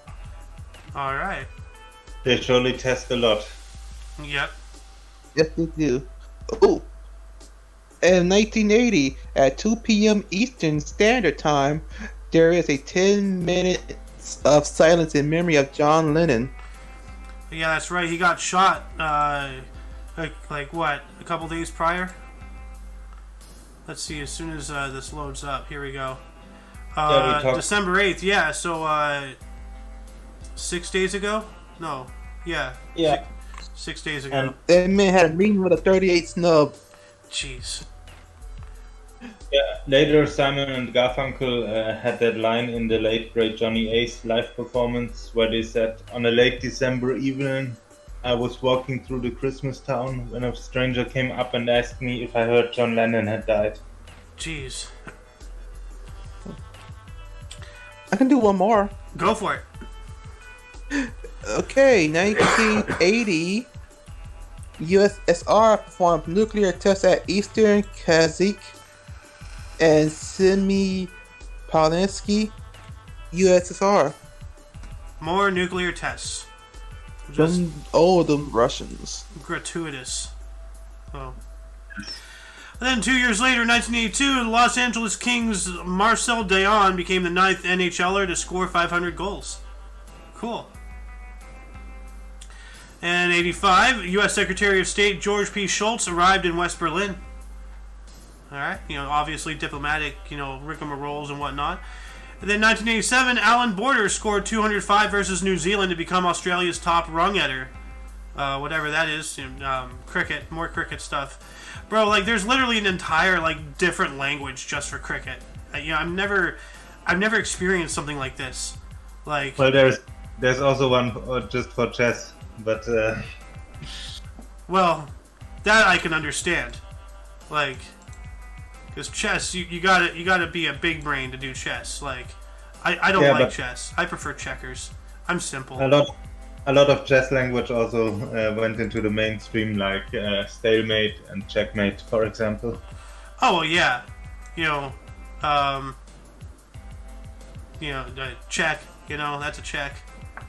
All right. They surely test a lot. Yep. Yes, they do. Ooh. In 1980, at 2 p.m. Eastern Standard Time, there is a 10 minutes of silence in memory of John Lennon. Yeah, that's right. He got shot, like what, a couple days prior? Let's see, as soon as this loads up. Here we go. December 8th, yeah, so 6 days ago? No, yeah. Yeah. 6 days ago. That man had a meeting with a 38 snub. Jeez. Yeah, later Simon and Garfunkel had that line in the late great Johnny Ace live performance where they said, "On a late December evening, I was walking through the Christmas town when a stranger came up and asked me if I heard John Lennon had died." Jeez. I can do one more. Go for it. Okay, 1980, USSR performed nuclear tests at Eastern Kazakh and Semipalansky, USSR. More nuclear tests. Just them Russians. Gratuitous. Oh. And then 2 years later, 1982, the Los Angeles Kings' Marcel Dion became the 9th NHLer to score 500 goals. Cool. And 85, U.S. Secretary of State George P. Shultz arrived in West Berlin. Alright, you know, obviously diplomatic, you know, rigmaroles and whatnot. And then 1987, Alan Border scored 205 versus New Zealand to become Australia's top rung-getter. whatever that is, cricket, more cricket stuff. Bro, like, there's literally an entire, like, different language just for cricket. I've never experienced something like this. Like, well, there's also one just for chess, but well, that I can understand. Like, because chess, you gotta be a big brain to do chess. Like, I don't like chess. I prefer checkers. I'm simple. A lot of chess language also went into the mainstream, like stalemate and checkmate, for example. Oh well, yeah, check. That's a check.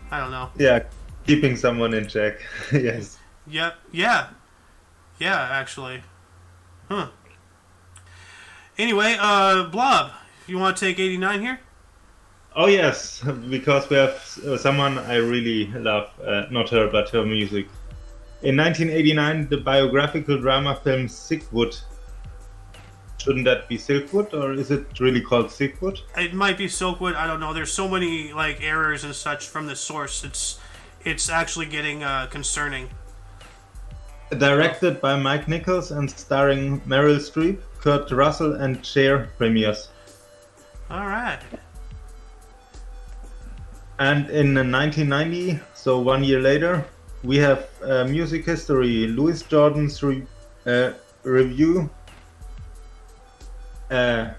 I don't know. Yeah, keeping someone in check. Yes. Yep. Yeah. Yeah. Actually. Huh. Anyway, Blob, you want to take 89 here? Oh yes, because we have someone I really love, not her, but her music. In 1989, the biographical drama film Sickwood. Shouldn't that be Silkwood, or is it really called Sickwood? It might be Silkwood. I don't know. There's so many like errors and such from the source. It's actually getting concerning. Directed by Mike Nichols and starring Meryl Streep, Kurt Russell, and Cher premieres. All right. And in 1990, so 1 year later, we have music history. Louis Jordan's review. I'm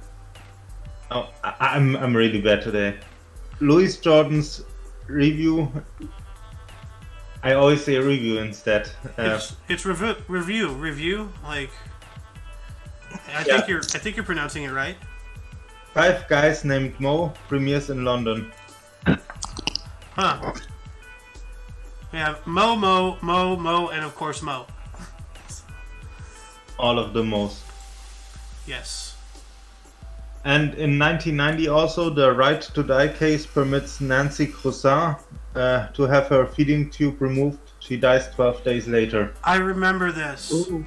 really bad today. Louis Jordan's review. I always say review instead. It's review. Like, I think you're pronouncing it right. 5 Guys Named Mo premieres in London. Huh. We have Mo, and of course Mo. All of the Mo's. Yes. And in 1990 also, the Right to Die case permits Nancy Crossan to have her feeding tube removed. She dies 12 days later. I remember this. Ooh.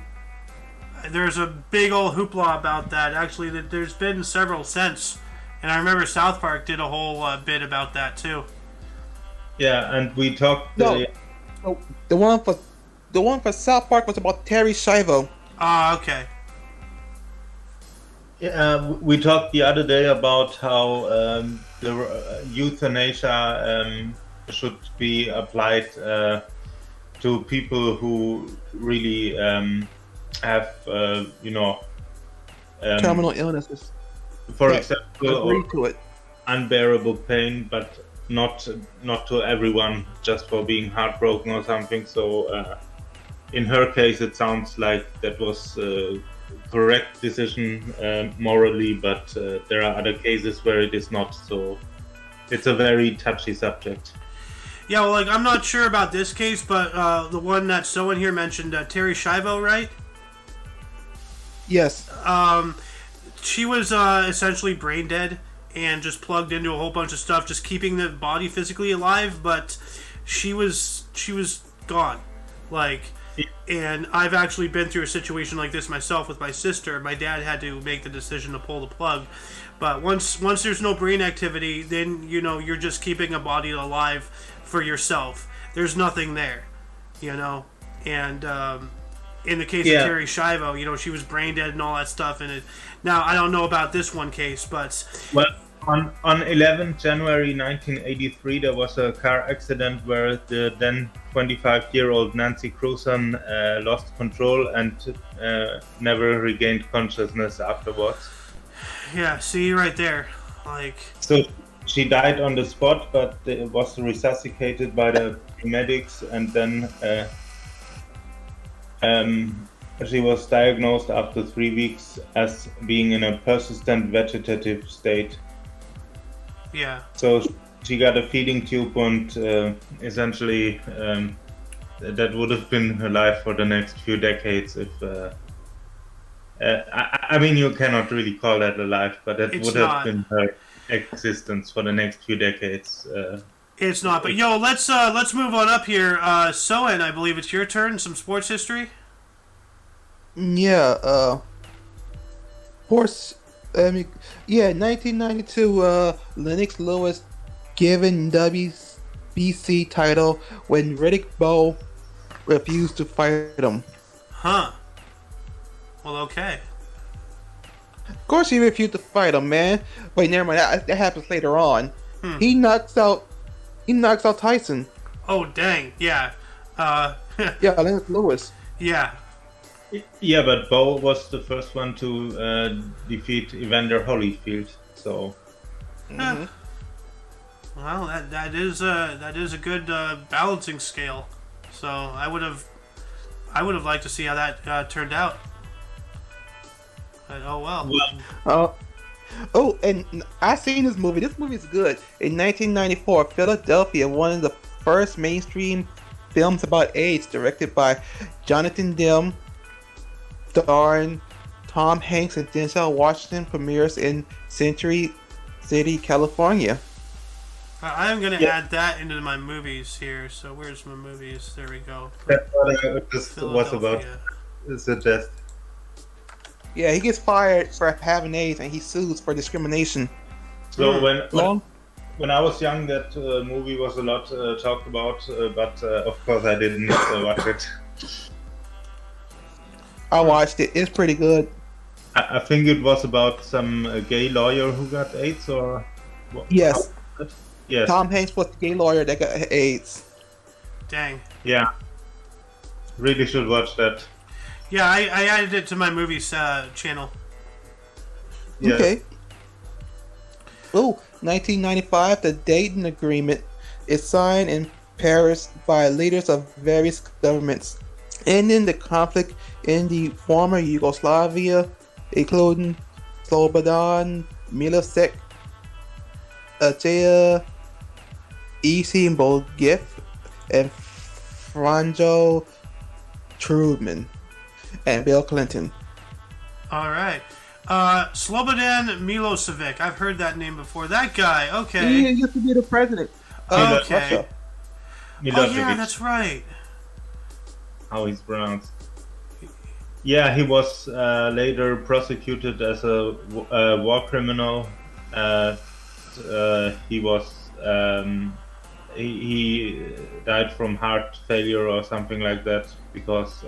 There's a big old hoopla about that. Actually, there's been several since. And I remember South Park did a whole bit about that too. Yeah, and we talked... No, the one for South Park was about Terry Schiavo. Ah, okay. We talked the other day about how the euthanasia should be applied to people who really have, Terminal illnesses. for example, Agree to it. unbearable pain, but not to everyone, just for being heartbroken or something. So in her case, it sounds like that was correct decision morally, but there are other cases where it is not. So it's a very touchy subject. Yeah, well, like, I'm not sure about this case, but the one that Soen here mentioned, Terry Schiavo, right? Yes. She was essentially brain dead and just plugged into a whole bunch of stuff, just keeping the body physically alive, but she was gone. Like, and I've actually been through a situation like this myself with my sister. My dad had to make the decision to pull the plug. But once there's no brain activity, then, you're just keeping a body alive for yourself. There's nothing there, And in the case of Terry Schiavo, she was brain dead and all that stuff. And now, I don't know about this one case, but... Well, on 11th January 1983, there was a car accident where the then 25-year-old Nancy Crossan lost control and never regained consciousness afterwards. Yeah, see, right there. Like... So she died on the spot, but it was resuscitated by the medics, and then she was diagnosed after 3 weeks as being in a persistent vegetative state. Yeah. So she got a feeding tube, and essentially that would have been her life for the next few decades. If I mean, you cannot really call that a life, but that would have been her existence for the next few decades. It's not, but let's move on up here. Soen, I believe it's your turn. Some sports history. Yeah. Horse. 1992. Lennox Lewis given WBC title when Riddick Bowe refused to fight him. Huh. Well, okay. Of course, he refused to fight him, man. Wait, never mind. That happens later on. He knocks out Tyson. Oh, dang. Yeah. Yeah, Lennox Lewis. Yeah. Yeah, but Bo was the first one to defeat Evander Holyfield. So Well, that is a good balancing scale. So I would have liked to see how that turned out. But, oh well. Oh, and I seen this movie. This movie is good. In 1994, Philadelphia, one of the first mainstream films about AIDS, directed by Jonathan Demme, starring Tom Hanks and Denzel Washington, premieres in Century City, California. I'm going to add that into my movies here. So where's my movies? There we go. that's what I just was about to suggest. Yeah, he gets fired for having AIDS and he sues for discrimination. So when I was young, that movie was a lot talked about, but of course I didn't watch it. I watched it. It's pretty good. I think it was about some gay lawyer who got AIDS, or what? Yes. Yes. Tom Hanks was the gay lawyer that got AIDS. Dang. Yeah. Really should watch that. Yeah, I added it to my movies channel. Yeah. Okay. Oh, 1995, the Dayton Agreement is signed in Paris by leaders of various governments, ending the conflict in the former Yugoslavia, including Slobodan Milosevic, Ajay Ibrahimovic, and Franjo Truman, and Bill Clinton. All right. Slobodan Milosevic. I've heard that name before. That guy. Okay. He used to be the president of Okay. Russia. Oh, yeah, Milosevic, that's right. how he's pronounced. Yeah, he was later prosecuted as a war criminal. He was he died from heart failure or something like that because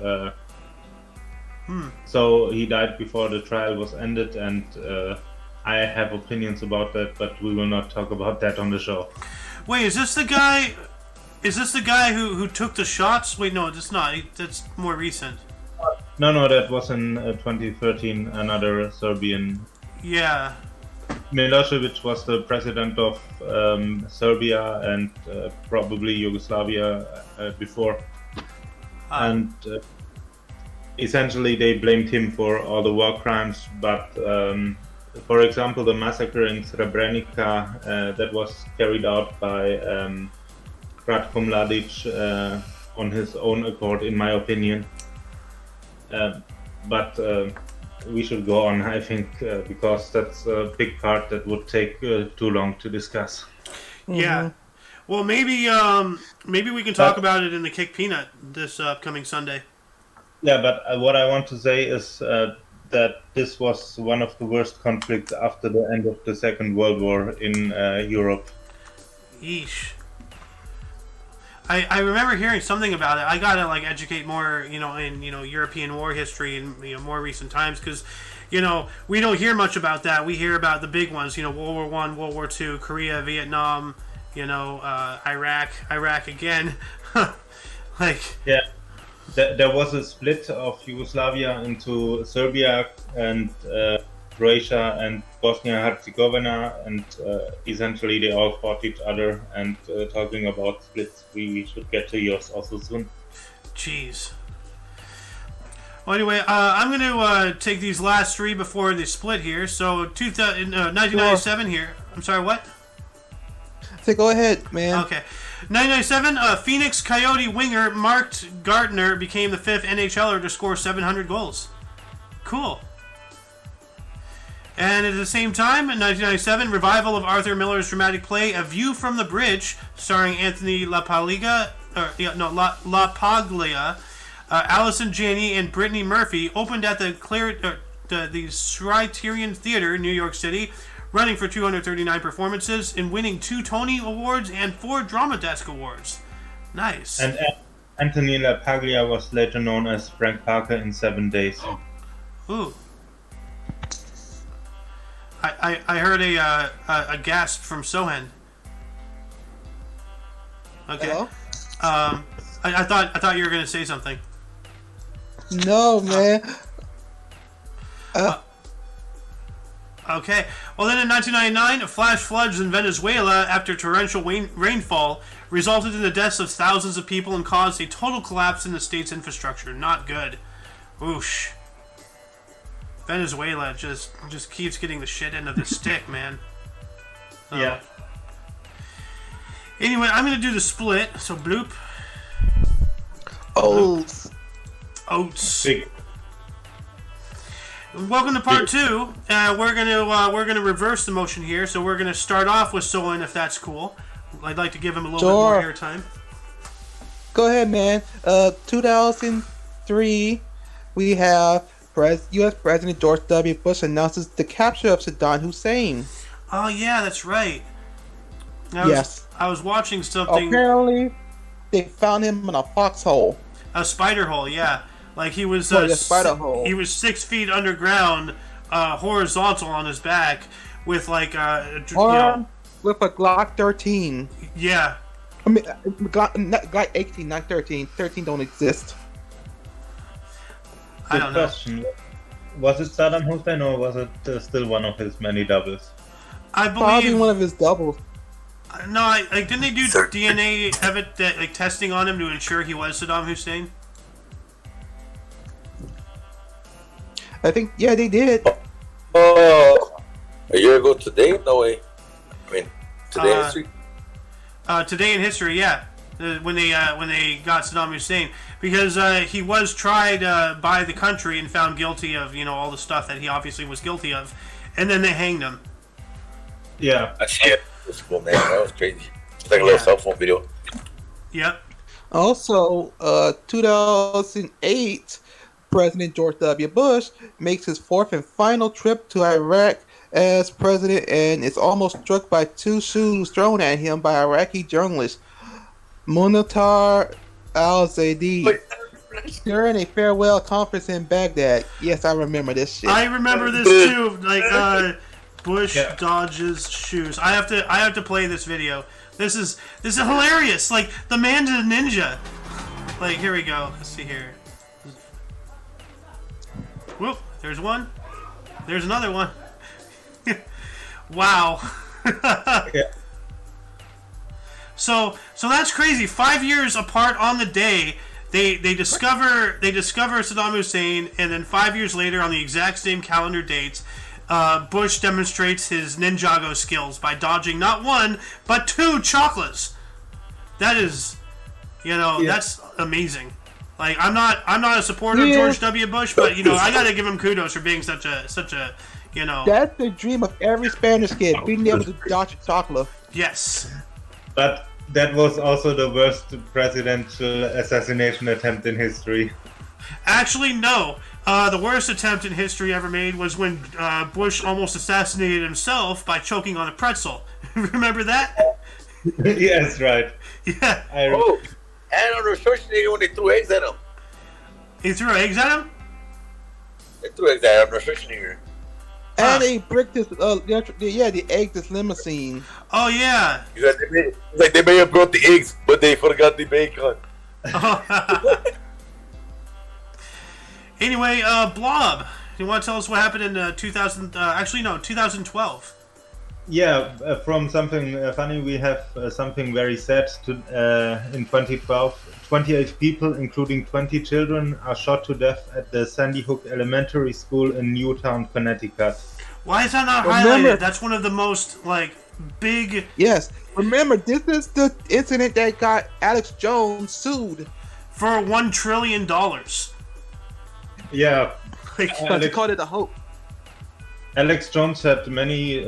so he died before the trial was ended, and I have opinions about that, but we will not talk about that on the show. Wait, is this the guy? Is this the guy who took the shots? Wait, no, it's not. That's more recent. No, that was in 2013. Another Serbian. Yeah. Milosevic was the president of Serbia and probably Yugoslavia before, and essentially they blamed him for all the war crimes. But for example, the massacre in Srebrenica that was carried out by Ratko Mladic on his own accord, in my opinion. But we should go on, I think, because that's a big part that would take too long to discuss. Yeah. Well, maybe we can talk about it in the Kick Peanut this upcoming Sunday. Yeah, but what I want to say is that this was one of the worst conflicts after the end of the Second World War in Europe. Yeesh. I remember hearing something about it. I gotta educate more, in European war history and more recent times, because we don't hear much about that. We hear about the big ones, World War I, World War II, Korea, Vietnam, Iraq again. Yeah, there was a split of Yugoslavia into Serbia and Croatia and Bosnia-Herzegovina, and essentially they all fought each other. And talking about splits, we should get to yours also soon. Jeez. Well, anyway, I'm going to take these last three before they split here. So, 1997 here. I'm sorry, what? So go ahead, man. Okay. 1997, Phoenix Coyote winger Mark Gardner became the fifth NHLer to score 700 goals. Cool. And at the same time, in 1997, revival of Arthur Miller's dramatic play A View from the Bridge, starring Anthony LaPaglia, Allison Janney, and Brittany Murphy, opened at the Criterion Theater in New York City, running for 239 performances and winning 2 Tony Awards and 4 Drama Desk Awards. Nice. And Anthony LaPaglia was later known as Frank Parker in 7 Days. Ooh. I heard a gasp from Sohen. Okay. Hello? I thought you were gonna say something. No, man. Okay. Well, then in 1999, flash floods in Venezuela after torrential rainfall resulted in the deaths of thousands of people and caused a total collapse in the state's infrastructure. Not good. Whoosh. Venezuela just keeps getting the shit end of the stick, man. Yeah. Anyway, I'm gonna do the split. So bloop. Oats. Big. Welcome to part 2. We're gonna reverse the motion here. So we're gonna start off with Solon, if that's cool. I'd like to give him a little bit more airtime. Go ahead, man. 2003, we have U.S. President George W. Bush announces the capture of Saddam Hussein. Oh yeah, that's right. Yes. I was watching something. Apparently, they found him in a foxhole. A spider hole, yeah. Like he was. A spider hole. He was 6 feet underground, horizontal on his back, with like Armed with a Glock 13. Yeah. I mean, Glock 18, not 13. 13 don't exist. I don't know. Question. Was it Saddam Hussein or was it still one of his many doubles? I Probably believe. one of his doubles. No, didn't they do DNA testing on him to ensure he was Saddam Hussein? I think, yeah, they did. A year ago today? No way. I mean, today in history? Today in history, yeah. When they got Saddam Hussein, because he was tried by the country and found guilty of all the stuff that he obviously was guilty of, and then they hanged him. Yeah. I see it. It was cool, man. That was crazy. It's like a little cell phone video. Yep. Also, 2008, President George W. Bush makes his 4th and final trip to Iraq as president and is almost struck by 2 shoes thrown at him by Iraqi journalist Munatar al-Zaidi during a farewell conference in Baghdad. Yes, I remember this shit. I remember this too. Like Bush dodges shoes. I have to play this video. This is hilarious. Like the man's a ninja. Like here we go. Let's see here. Whoop! There's one. There's another one. Wow. Yeah. So that's crazy. 5 years apart on the day, they discover Saddam Hussein, and then 5 years later, on the exact same calendar dates, Bush demonstrates his Ninjago skills by dodging not 1 but 2 chocolates. That is, that's amazing. Like I'm not a supporter of George W. Bush, but I gotta give him kudos for being such a That's the dream of every Spanish kid, being able to dodge a chocolate. Yes. But that was also the worst presidential assassination attempt in history. Actually, no. The worst attempt in history ever made was when Bush almost assassinated himself by choking on a pretzel. Remember that? Yes, right. Yeah. And Arnold Schwarzenegger when they threw eggs at him. He threw eggs at him? They threw eggs at Arnold Schwarzenegger. And they bricked this, the egg, this limousine. Oh, yeah. They may have brought the eggs, but they forgot the bacon. Anyway, Blob, you want to tell us what happened in 2012? Yeah, from something funny, we have something very sad. In 2012, 28 people, including 20 children, are shot to death at the Sandy Hook Elementary School in Newtown, Connecticut. Why is that not highlighted? That's one of the most, big... Yes. Remember, this is the incident that got Alex Jones sued. For $1 trillion. Yeah. They called it a hoax. Alex Jones had many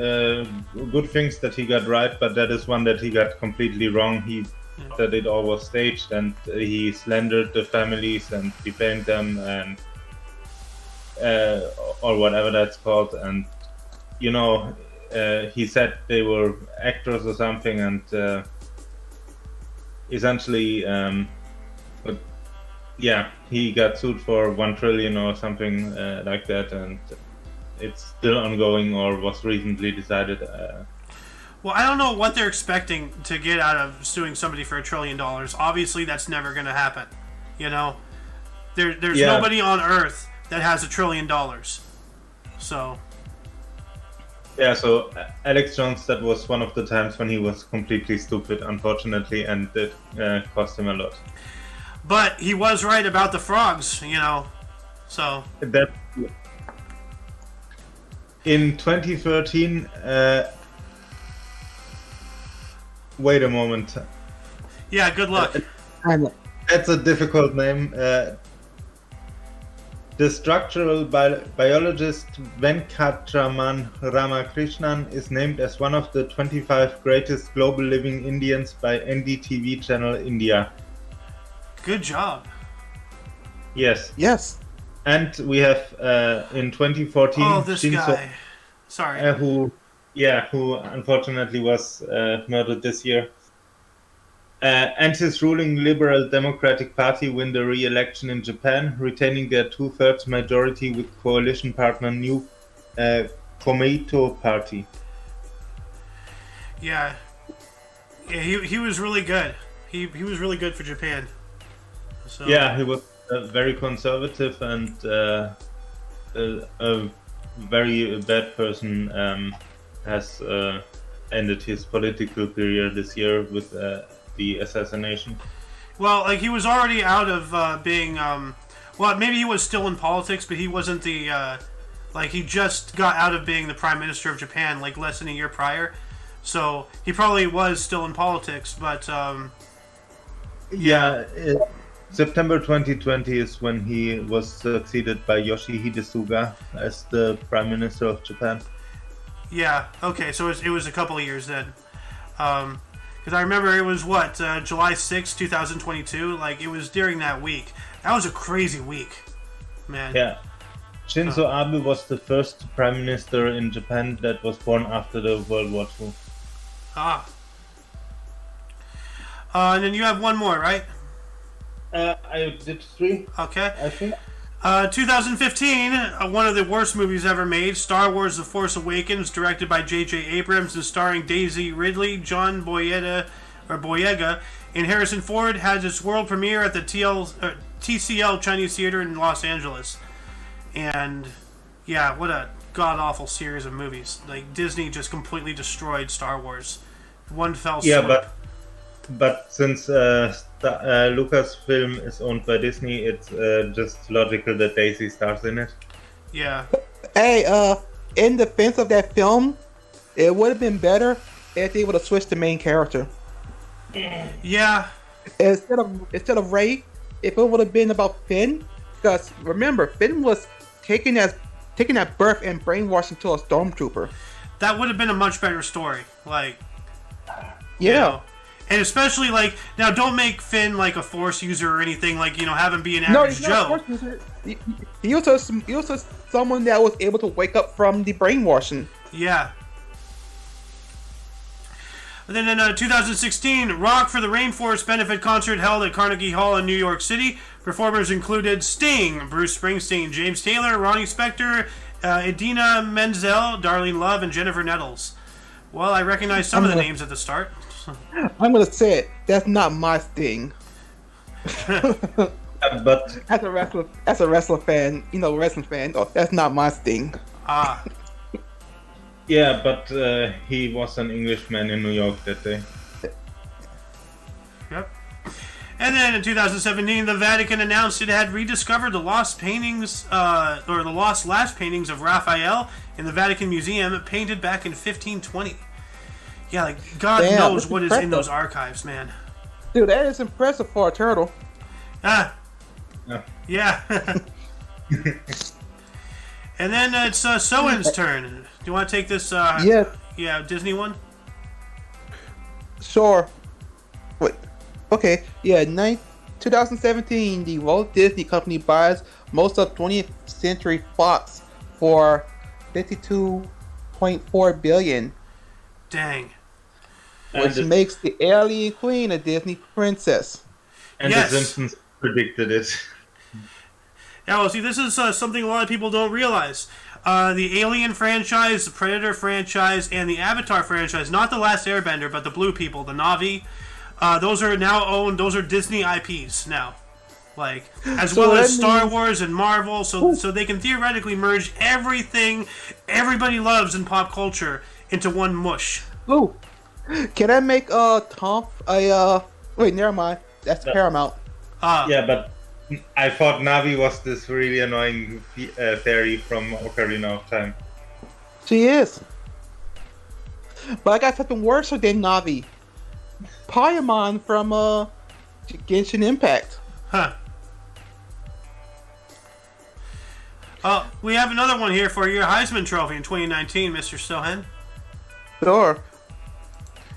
good things that he got right, but that is one that he got completely wrong. He that it all was staged, and he slandered the families and defamed them, and or whatever that's called. And he said they were actors or something, and essentially But yeah, he got sued for 1 trillion or something like that, and it's still ongoing or was recently decided. Well, I don't know what they're expecting to get out of suing somebody for $1 trillion. Obviously, that's never going to happen. You know, there's nobody on Earth that has $1 trillion. So. Yeah, so Alex Jones, that was one of the times when he was completely stupid, unfortunately, and it cost him a lot. But he was right about the frogs, you know, so... That, in 2013, wait a moment. Yeah, good luck. That's a difficult name. The structural biologist Venkatraman Ramakrishnan is named as one of the 25 greatest global living Indians by NDTV channel India. Good job. Yes. Yes. And we have in 2014 Oh, this Shinzo, guy. Sorry. who unfortunately was murdered this year. And his ruling Liberal Democratic Party win the re-election in Japan, retaining their 2/3 majority with coalition partner New Komeito Party. Yeah, he was really good. He was really good for Japan. So. Yeah, he was very conservative and a very bad person. Has ended his political career this year with the assassination. Well, like he was already out of being. Well, maybe he was still in politics, but he wasn't the. Like he just got out of being the prime minister of Japan, like less than a year prior. So he probably was still in politics, but. September 2020 is when he was succeeded by Yoshihide Suga as the prime minister of Japan. Yeah. Okay. So it was a couple of years then. Because I remember it was July 6, 2022. Like it was during that week. That was a crazy week, man. Yeah. Shinzo Abe was the first prime minister in Japan that was born after the World War II. Ah. And then you have one more, right? I did 3. Okay. I think. 2015, one of the worst movies ever made, Star Wars The Force Awakens, directed by J.J. Abrams and starring Daisy Ridley, John Boyega, and Harrison Ford, had its world premiere at the TCL Chinese Theater in Los Angeles. And, yeah, what a god-awful series of movies. Like, Disney just completely destroyed Star Wars. One fell swoop. Yeah, but since Lucasfilm is owned by Disney, it's just logical that Daisy stars in it. Yeah. Hey, in defense of that film, it would have been better if they would have switched the main character. Yeah. Instead of Rey, if it would have been about Finn, because remember, Finn was taken at birth and brainwashed into a stormtrooper. That would have been a much better story. Like, yeah. You know, and especially, like, now don't make Finn, like, a Force user or anything, like, you know, have him be an average he's not Joe. a Force user. He was just someone that was able to wake up from the brainwashing. Yeah. And then in 2016, Rock for the Rainforest benefit concert held at Carnegie Hall in New York City. Performers included Sting, Bruce Springsteen, James Taylor, Ronnie Spector, Idina Menzel, Darlene Love, and Jennifer Nettles. Well, I recognize some of the names at the start. I'm gonna say it. That's not my Sting. But as a wrestler fan, that's not my Sting. Ah. Yeah, but he was an Englishman in New York that day. Yep. And then in 2017, the Vatican announced it had rediscovered the lost paintings, or the lost last paintings of Raphael in the Vatican Museum, painted back in 1520. Yeah, like, God knows what is in those archives, man. Dude, that is impressive for a turtle. Ah. Yeah. And then it's Soen's turn. Do you want to take this, Disney one? Sure. Wait. Okay, 2017, the Walt Disney Company buys most of 20th Century Fox for $52.4 billion. Dang. Which makes the alien queen a Disney princess. And yes. the Simpsons predicted it. Yeah, well, see, this is something a lot of people don't realize. The Alien franchise, the Predator franchise, and the Avatar franchise, not The Last Airbender, but the Blue People, the Na'vi, those are now owned, those are Disney IPs now. Like, as well as Star Wars and Marvel, so they can theoretically merge everything everybody loves in pop culture into one mush. Ooh. Can I make Tom wait, never mind. That's Paramount. Yeah, but I thought Navi was this really annoying fairy from Ocarina of Time. She is. But I got something worse than Navi. Paimon from Genshin Impact. Huh. We have another one here for your Heisman Trophy in 2019, Mr. Sohen. Sure.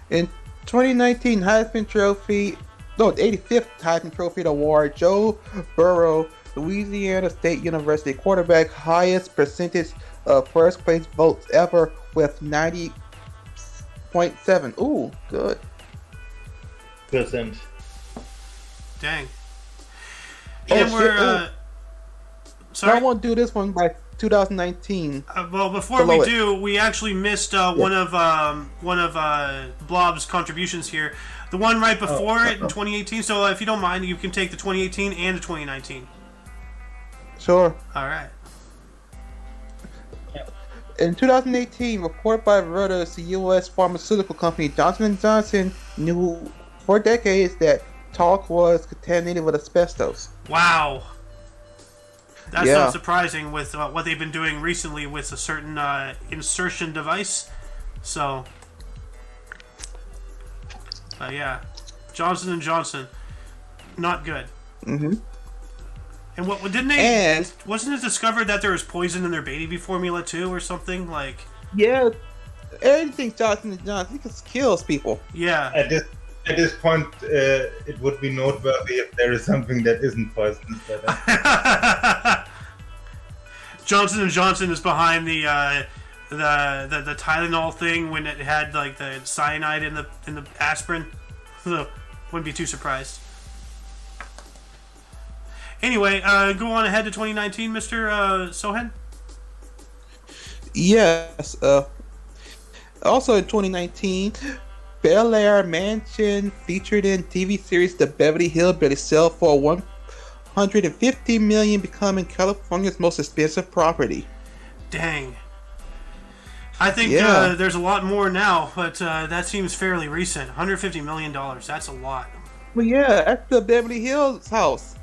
In 2019 Heisman Trophy, no, the 85th Heisman Trophy award, Joe Burrow, Louisiana State University quarterback, highest percentage of first place votes ever with 90.7. Ooh, good. %. Dang. Oh, And we're, shit. sorry? I won't do this one by 2019. Well, before we do, we actually missed one of Blob's contributions here. The one right before it in 2018. So if you don't mind, you can take the 2018 and the 2019. Sure. All right. In 2018, reported by Reuters, the U.S. pharmaceutical company Johnson & Johnson knew for decades that talc was contaminated with asbestos. Wow. That's not surprising with what they've been doing recently with a certain insertion device. So, yeah, Johnson & Johnson, not good. Mm-hmm. And what didn't they? And wasn't it discovered that there was poison in their baby formula too, or something like? Yeah, anything Johnson & Johnson just kills people. Yeah. At this point, it would be noteworthy if there is something that isn't poisonous. Johnson & Johnson is behind the Tylenol thing when it had like the cyanide in the aspirin. So, wouldn't be too surprised. Anyway, go on ahead to 2019, Mr. Sohen. Yes. Also in 2019, Bel Air Mansion featured in TV series The Beverly Hillbillies sell for $150 million, becoming California's most expensive property. Dang. I think there's a lot more now, but that seems fairly recent. $150 million. That's a lot. Well, yeah, that's the Beverly Hills house.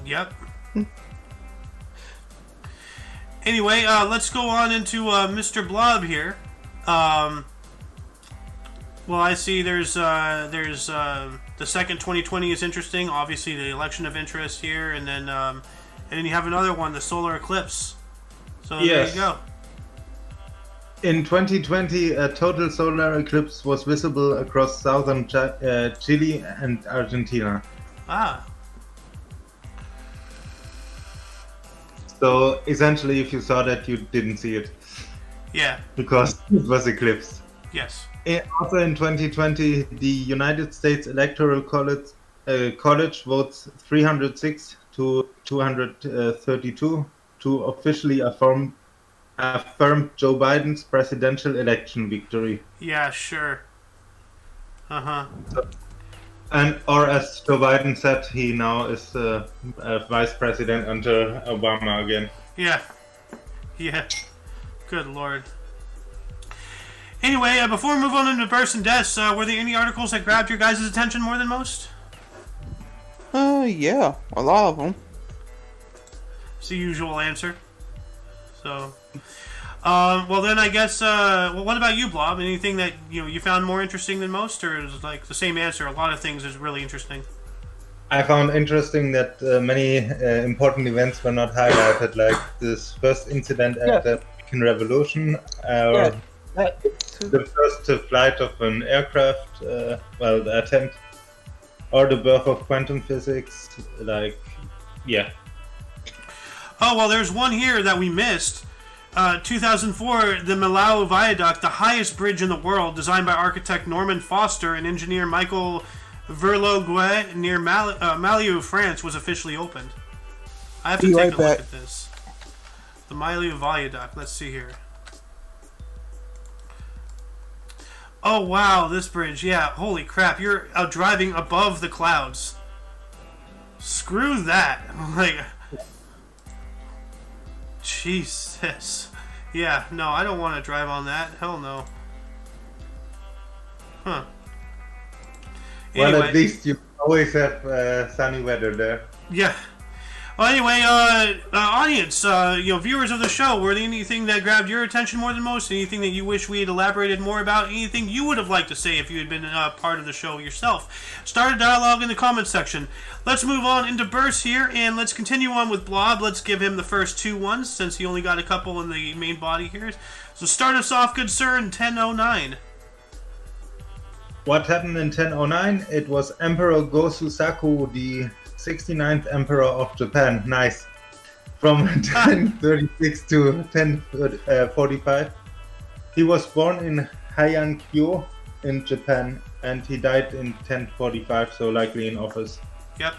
Yep. Anyway, let's go on into Mr. Blob here. Well, I see there's the second 2020 is interesting. Obviously, the election of interest here, and then you have another one, the solar eclipse. So yes. There you go. In 2020, a total solar eclipse was visible across southern Chile and Argentina. Ah. So essentially, if you saw that, you didn't see it. Yeah. Because it was eclipsed. Yes. Also in 2020, the United States Electoral College votes 306 to 232 to officially affirm Joe Biden's presidential election victory. Yeah, sure. Uh-huh. Or as Joe Biden said, he now is vice president under Obama again. Yeah. Yeah. Good Lord. Anyway, before we move on into births and deaths, were there any articles that grabbed your guys' attention more than most? Yeah, a lot of them. It's the usual answer. So, well then I guess, what about you, Blob? Anything that, you found more interesting than most, or is it like the same answer? A lot of things is really interesting. I found interesting that many important events were not highlighted, like this first incident at the American Revolution, the first flight of an aircraft, the attempt, or the birth of quantum physics, Oh, well, there's one here that we missed. 2004, the Millau Viaduct, the highest bridge in the world, designed by architect Norman Foster and engineer Michael Verloguet near Mallieu, France was officially opened. I have to Be take right a back. look at this. The Mallieu Viaduct. Let's see here. Oh wow, this bridge. Yeah, holy crap. You're out driving above the clouds. Screw that. Like, Jesus. Yeah, no, I don't want to drive on that. Hell no. Huh. Well, Anyway. at least you always have sunny weather there. Yeah. Well, anyway, audience, viewers of the show, were there anything that grabbed your attention more than most? Anything that you wish we had elaborated more about? Anything you would have liked to say if you had been part of the show yourself? Start a dialogue in the comments section. Let's move on into bursts here, and let's continue on with Blob. Let's give him the first 2 ones, since he only got a couple in the main body here. So start us off, good sir, in 1009. What happened in 1009? It was Emperor Go-Susaku, the 69th Emperor of Japan. Nice. From 1036 to 1045. He was born in Heian-kyo in Japan, and he died in 1045, so likely in office. Yep.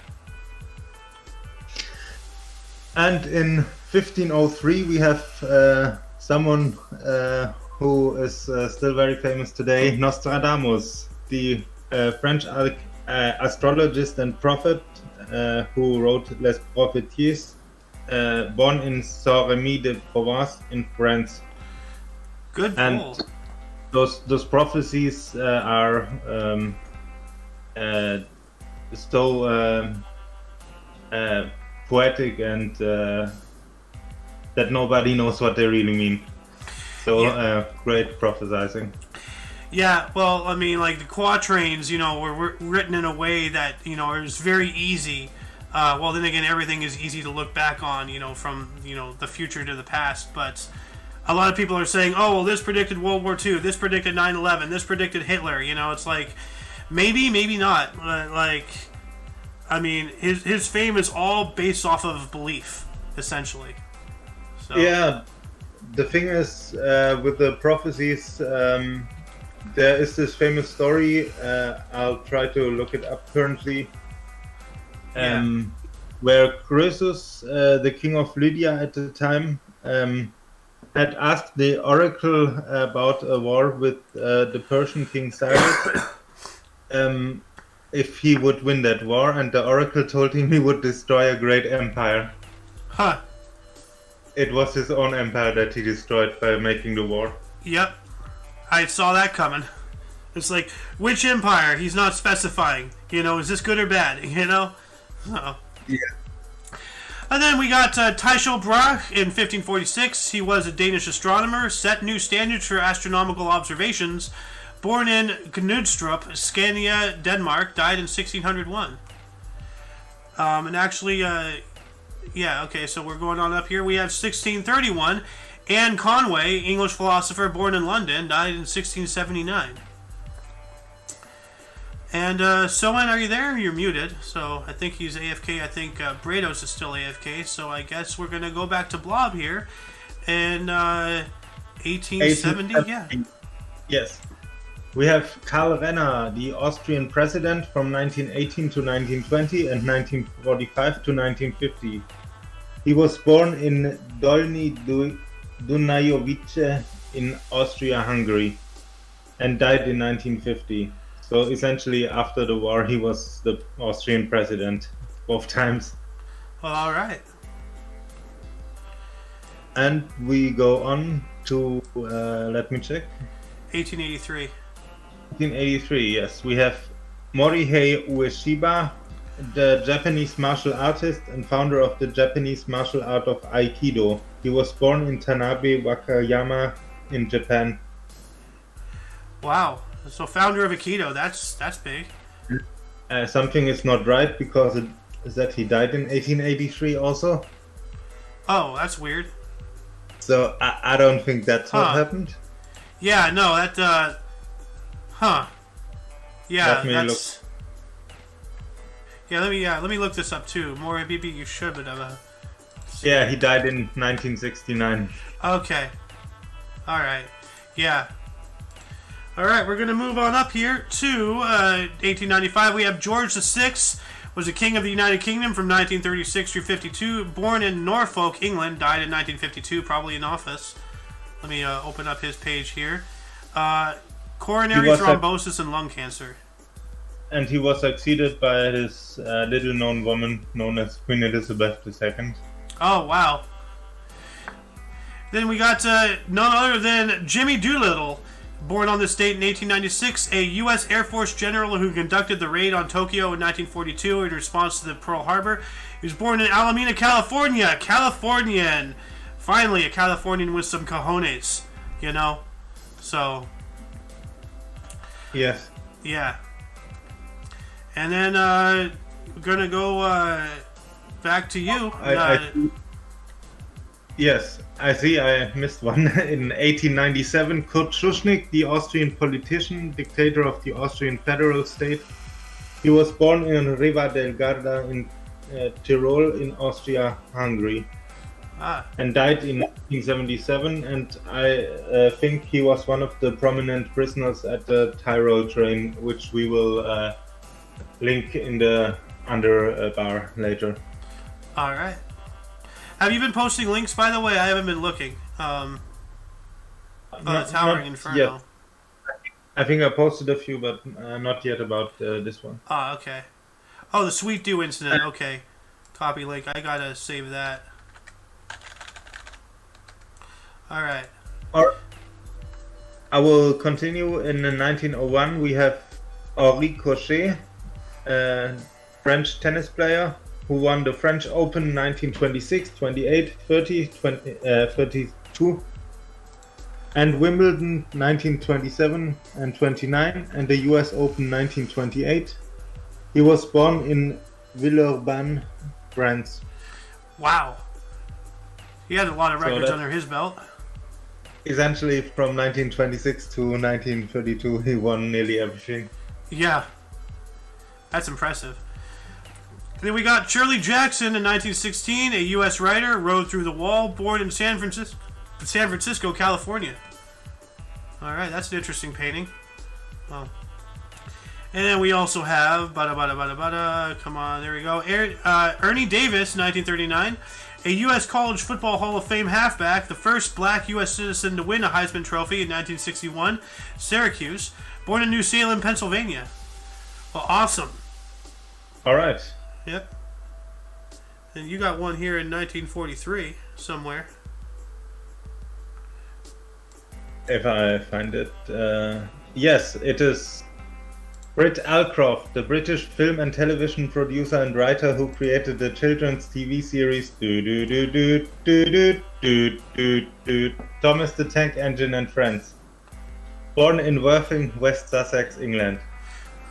And in 1503 we have someone who is still very famous today, Nostradamus, the French astrologist and prophet who wrote Les Prophéties, born in Saint-Rémy-de-Provence in France. Good pull. And those prophecies are so poetic and that nobody knows what they really mean. So great prophesizing. Yeah, well, I mean, like, the quatrains, were written in a way that, it was very easy. Well, then again, everything is easy to look back on, from, the future to the past. But a lot of people are saying, oh, well, this predicted World War II, this predicted 9/11, this predicted Hitler. It's like, maybe, maybe not. Like, I mean, his fame is all based off of belief, essentially. So. Yeah, the thing is, with the prophecies, there is this famous story, I'll try to look it up currently, where Croesus, the king of Lydia at the time, had asked the oracle about a war with the Persian king Cyrus, if he would win that war, and the oracle told him he would destroy a great empire. Huh. It was his own empire that he destroyed by making the war. Yep. I saw that coming. It's like, which empire? He's not specifying. Is this good or bad? Oh. Yeah. And then we got Tycho Brahe in 1546. He was a Danish astronomer, set new standards for astronomical observations. Born in Knudstrup, Scania, Denmark, died in 1601. And actually, okay, so we're going on up here. We have 1631. Anne Conway, English philosopher born in London, died in 1679. And Soen, are you there? You're muted. So I think he's AFK. I think Brados is still AFK. So I guess we're going to go back to Blob here. And 1870, yeah. Yes. We have Karl Renner, the Austrian president from 1918 to 1920 and 1945 to 1950. He was born in Dolny Dunajovice in Austria-Hungary and died in 1950. So essentially after the war he was the Austrian president both times. Well, all right. And we go on to, let me check. 1883. 1983, yes. We have Morihei Ueshiba, the Japanese martial artist and founder of the Japanese martial art of Aikido. He was born in Tanabe, Wakayama in Japan. Wow. So founder of Aikido, that's big. Something is not right because it is that he died in 1883 also. Oh, that's weird. So I don't think that's what happened. Yeah, no, that, Yeah, Let me that's... Yeah, let me look this up too. More maybe you should, but Yeah, he died in 1969. Okay. Alright. Yeah. All right, we're going to move on up here to 1895. We have George VI, was a king of the United Kingdom from 1936 through 52. Born in Norfolk, England, died in 1952, probably in office. Let me open up his page here. Coronary thrombosis and lung cancer. And he was succeeded by his little-known woman known as Queen Elizabeth II. Oh, wow. Then we got none other than Jimmy Doolittle, born on this date in 1896, a U.S. Air Force general who conducted the raid on Tokyo in 1942 in response to the Pearl Harbor. He was born in Alameda, California. Californian. Finally, a Californian with some cojones, you know? So... Yes. Yeah. And then we're going to go back to you. Yes, I see I missed one. In 1897, Kurt Schuschnigg, the Austrian politician, dictator of the Austrian federal state. He was born in Riva del Garda in Tyrol in Austria-Hungary. And died in 1977, and I think he was one of the prominent prisoners at the Tyrol train, which we will link in the under bar later. All right. Have you been posting links, by the way? I haven't been looking. The Towering Inferno. Yet. I think I posted a few, but not yet about this one. Oh, okay. Oh, the Sweet Dew incident. Okay. Copy link. I gotta save that. All right. I will continue. In 1901, we have Henri Cochet, a French tennis player who won the French Open 1926, 28, 30, 20, 32, and Wimbledon 1927 and 29, and the US Open 1928. He was born in Villeurbanne, France. Wow. He had a lot of records under his belt. Essentially, from 1926 to 1932, he won nearly everything. Yeah. That's impressive. Then we got Shirley Jackson in 1916, a U.S. writer, rode through the wall, born in San Francisco, California. All right, that's an interesting painting. Well, and then we also have come on, there we go. Ernie Davis, 1939, a U.S. College Football Hall of Fame halfback, the first black U.S. citizen to win a Heisman Trophy in 1961, Syracuse, born in New Salem, Pennsylvania. Well, awesome. All right. Yep. And you got one here in 1943 somewhere. If I find it. Yes, it is Britt Allcroft, the British film and television producer and writer who created the children's TV series Thomas the Tank Engine and Friends. Born in Worthing, West Sussex, England.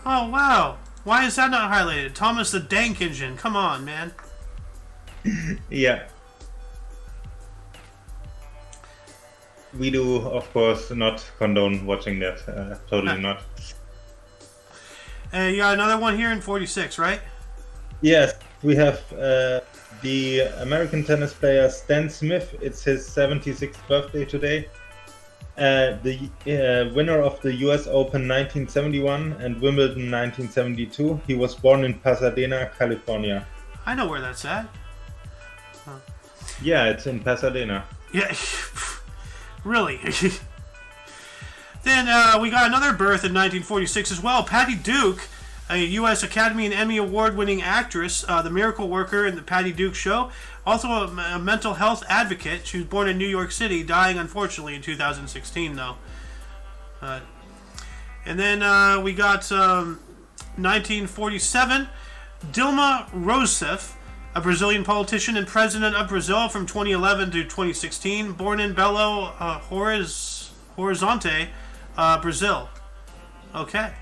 Oh, wow. Why is that not highlighted? Thomas the Dank Engine. Come on, man. Yeah. We do, of course, not condone watching that. Totally not. You got another one here in 46, right? Yes, we have the American tennis player Stan Smith. It's his 76th birthday today. The winner of the US Open 1971 and Wimbledon 1972. He was born in Pasadena, California. I know where that's at. Huh. Yeah, it's in Pasadena. Yeah, really. Then we got another birth in 1946 as well. Patty Duke, a U.S. Academy and Emmy Award-winning actress, the miracle worker in the Patty Duke Show. Also a mental health advocate. She was born in New York City, dying unfortunately in 2016, though. And then we got 1947, Dilma Rousseff, a Brazilian politician and president of Brazil from 2011 to 2016, born in Belo Horizonte, Brazil. Okay.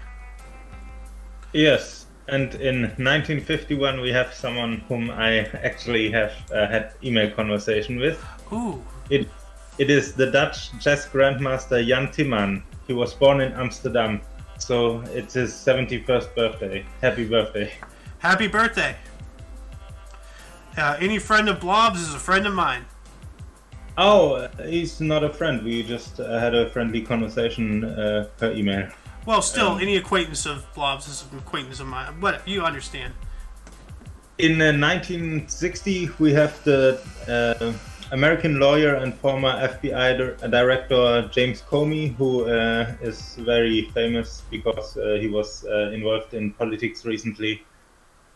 Yes. And in 1951, we have someone whom I actually have had email conversation with. Ooh. It is the Dutch chess grandmaster Jan Timman. He was born in Amsterdam, so it's his 71st birthday. Happy birthday. Happy birthday. Any friend of Blob's is a friend of mine. Oh, he's not a friend. We just had a friendly conversation per email. Well, still, any acquaintance of Blob's is an acquaintance of mine. But you understand. In 1960, we have the American lawyer and former FBI director James Comey, who is very famous because he was involved in politics recently.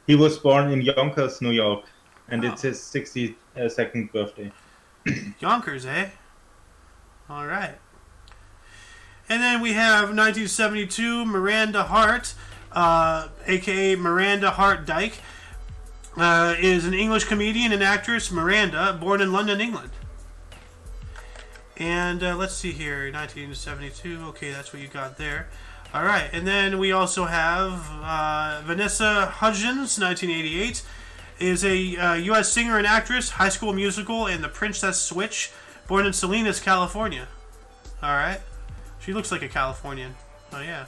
He was born in Yonkers, New York, and it's his 62nd birthday. Yonkers, eh? All right. And then we have 1972, Miranda Hart, a.k.a. Miranda Hart Dyke, is an English comedian and actress, Miranda, born in London, England. And let's see here, 1972. Okay, that's what you got there. All right, and then we also have Vanessa Hudgens, 1988, is a U.S. singer and actress, High School Musical, and The Princess Switch, born in Salinas, California. All right. She looks like a Californian. Oh, yeah.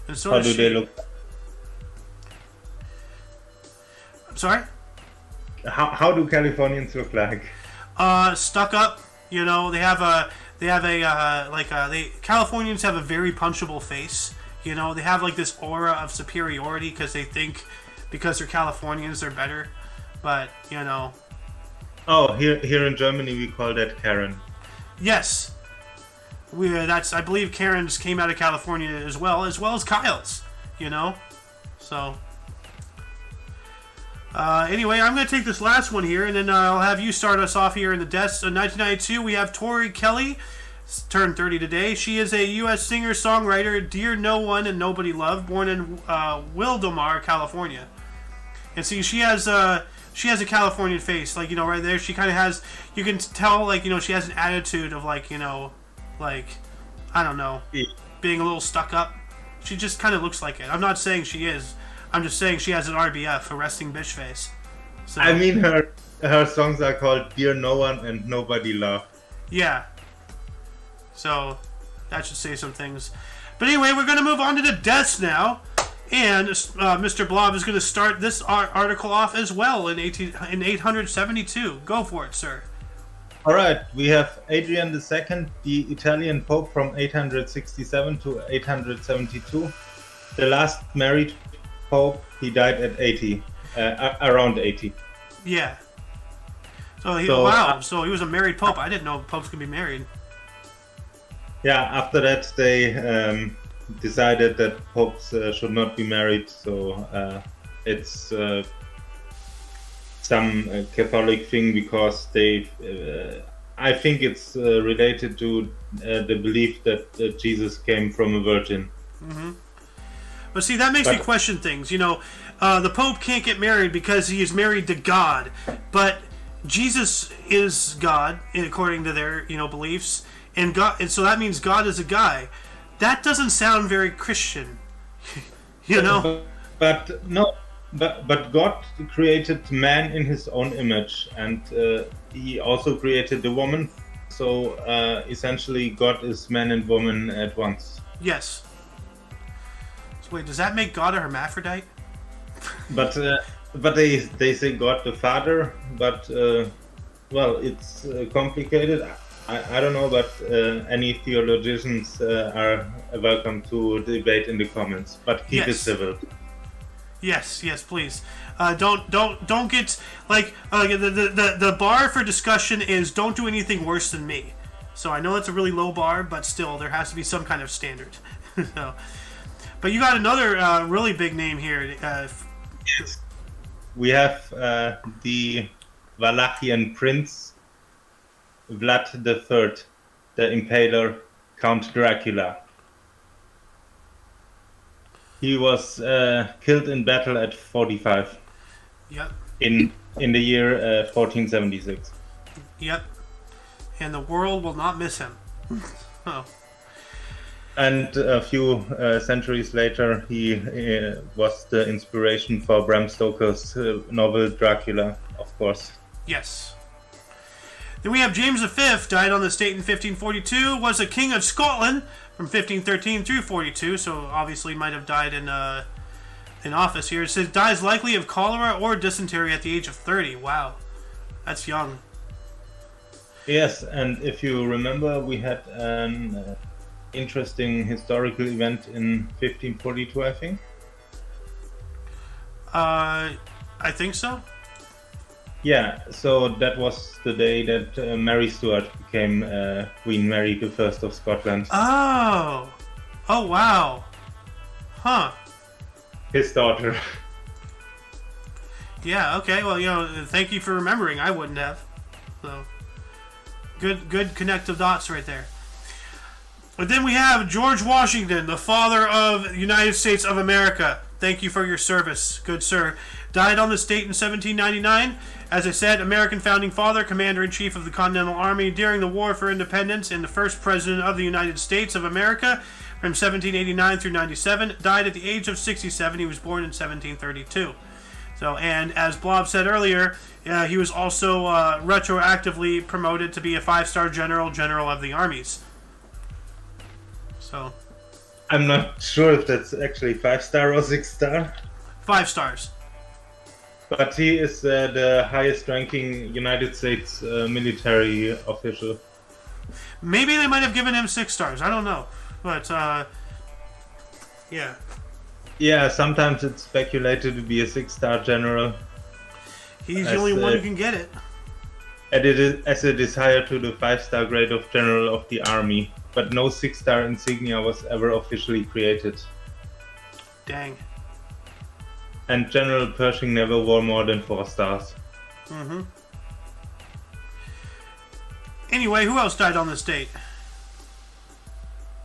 And so How do they look? I'm sorry? How do Californians look like? Stuck up. You know, Californians have a very punchable face. You know, they have like this aura of superiority because they think because they're Californians they're better. But, you know. Oh, here in Germany we call that Karen. Yes. I believe Karen's came out of California as well as Kyle's, you know? So, anyway, I'm going to take this last one here, and then I'll have you start us off here in the deaths. In 1992, we have Tori Kelly, turned 30 today. She is a U.S. singer-songwriter, Dear No One and Nobody Love, born in Wildomar, California. And see, she has a Californian face, like, you know, right there. She kind of has, you can tell, like, you know, she has an attitude of, like, you know, like, I don't know, being a little stuck up. She just kind of looks like it. I'm not saying she is. I'm just saying she has an RBF, a resting bitch face. So, I mean, her songs are called Dear No One and Nobody Love. Yeah. So, that should say some things. But anyway, we're going to move on to the deaths now. And Mr. Blob is going to start this article off as well in 872. Go for it, sir. All right, we have Adrian II, the Italian Pope from 867 to 872. The last married Pope, he died at 80, around 80. Yeah. So he was a married Pope. I didn't know popes could be married. Yeah, after that they decided that popes should not be married, so it's some Catholic thing because they, I think it's related to the belief that Jesus came from a virgin. Mm-hmm. But see, that makes me question things. You know, the Pope can't get married because he is married to God, but Jesus is God according to their, you know, beliefs, and so that means God is a guy. That doesn't sound very Christian, you know. But no. But God created man in his own image, and he also created the woman. So essentially, God is man and woman at once. Yes. So wait, does that make God a hermaphrodite? But they say God the Father. But well, it's complicated. I don't know, but any theologians are welcome to debate in the comments. But keep it civil. Yes, please. Don't get like the bar for discussion is don't do anything worse than me. So I know that's a really low bar, but still there has to be some kind of standard. So, but you got another really big name here. Yes. We have the Wallachian prince Vlad III, the Impaler, Count Dracula. He was killed in battle at 45. Yep. In the year 1476. Yep. And the world will not miss him. Oh. And a few centuries later, he was the inspiration for Bram Stoker's novel Dracula, of course. Yes. Then we have James V, died on this date in 1542, was a king of Scotland from 1513 through 42, so obviously might have died in office here. It says, dies likely of cholera or dysentery at the age of 30. Wow. That's young. Yes, and if you remember, we had an interesting historical event in 1542, I think. I think so. Yeah, so that was the day that Mary Stuart became Queen Mary I of Scotland. Oh wow, huh? His daughter. Yeah. Okay. Well, thank you for remembering. I wouldn't have. So good connective dots right there. But then we have George Washington, the father of the United States of America. Thank you for your service, good sir. Died on this date in 1799. As I said, American founding father, commander-in-chief of the Continental Army during the War for Independence, and the first president of the United States of America from 1789 through 97. Died at the age of 67. He was born in 1732. So, and as Blob said earlier, he was also retroactively promoted to be a 5-star general of the armies. So, I'm not sure if that's actually 5-star or 6-star. 5 stars. But he is the highest ranking United States military official. Maybe they might have given him 6 stars. I don't know. But, yeah. Yeah, sometimes it's speculated to be a 6-star general. He's the only one who can get it. And as it is higher to the 5-star grade of General of the Army. But no 6-star insignia was ever officially created. Dang. And General Pershing never wore more than 4 stars. Mm-hmm. Anyway, who else died on this date?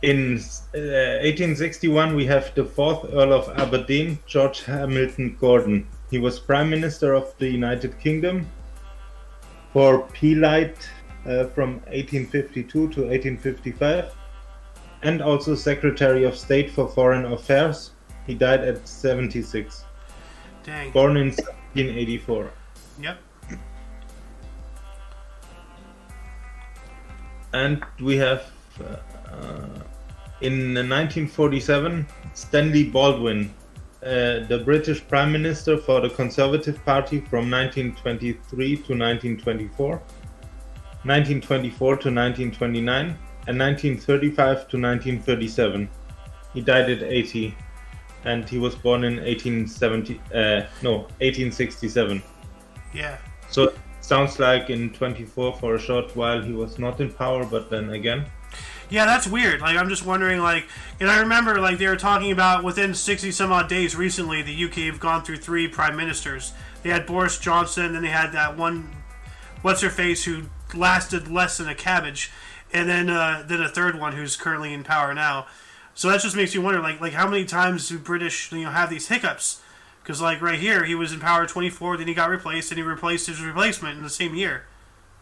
In 1861, we have the 4th Earl of Aberdeen, George Hamilton Gordon. He was Prime Minister of the United Kingdom for Peelite from 1852 to 1855, and also Secretary of State for Foreign Affairs. He died at 76. Dang. Born in 1784. Yep. And we have in 1947 Stanley Baldwin, the British Prime Minister for the Conservative Party from 1923 to 1924, 1924 to 1929, and 1935 to 1937. He died at 80, and he was born in 1867. Yeah. So it sounds like in 24 for a short while he was not in power, but then again. Yeah, that's weird. Like, I'm just wondering, like, and I remember, like, they were talking about within 60 some odd days recently, the UK have gone through 3 prime ministers. They had Boris Johnson, then they had that one, what's her face, who lasted less than a cabbage, and then a third one who's currently in power now. So that just makes you wonder, like how many times do British, have these hiccups? Because, like, right here, he was in power 24, then he got replaced, and he replaced his replacement in the same year.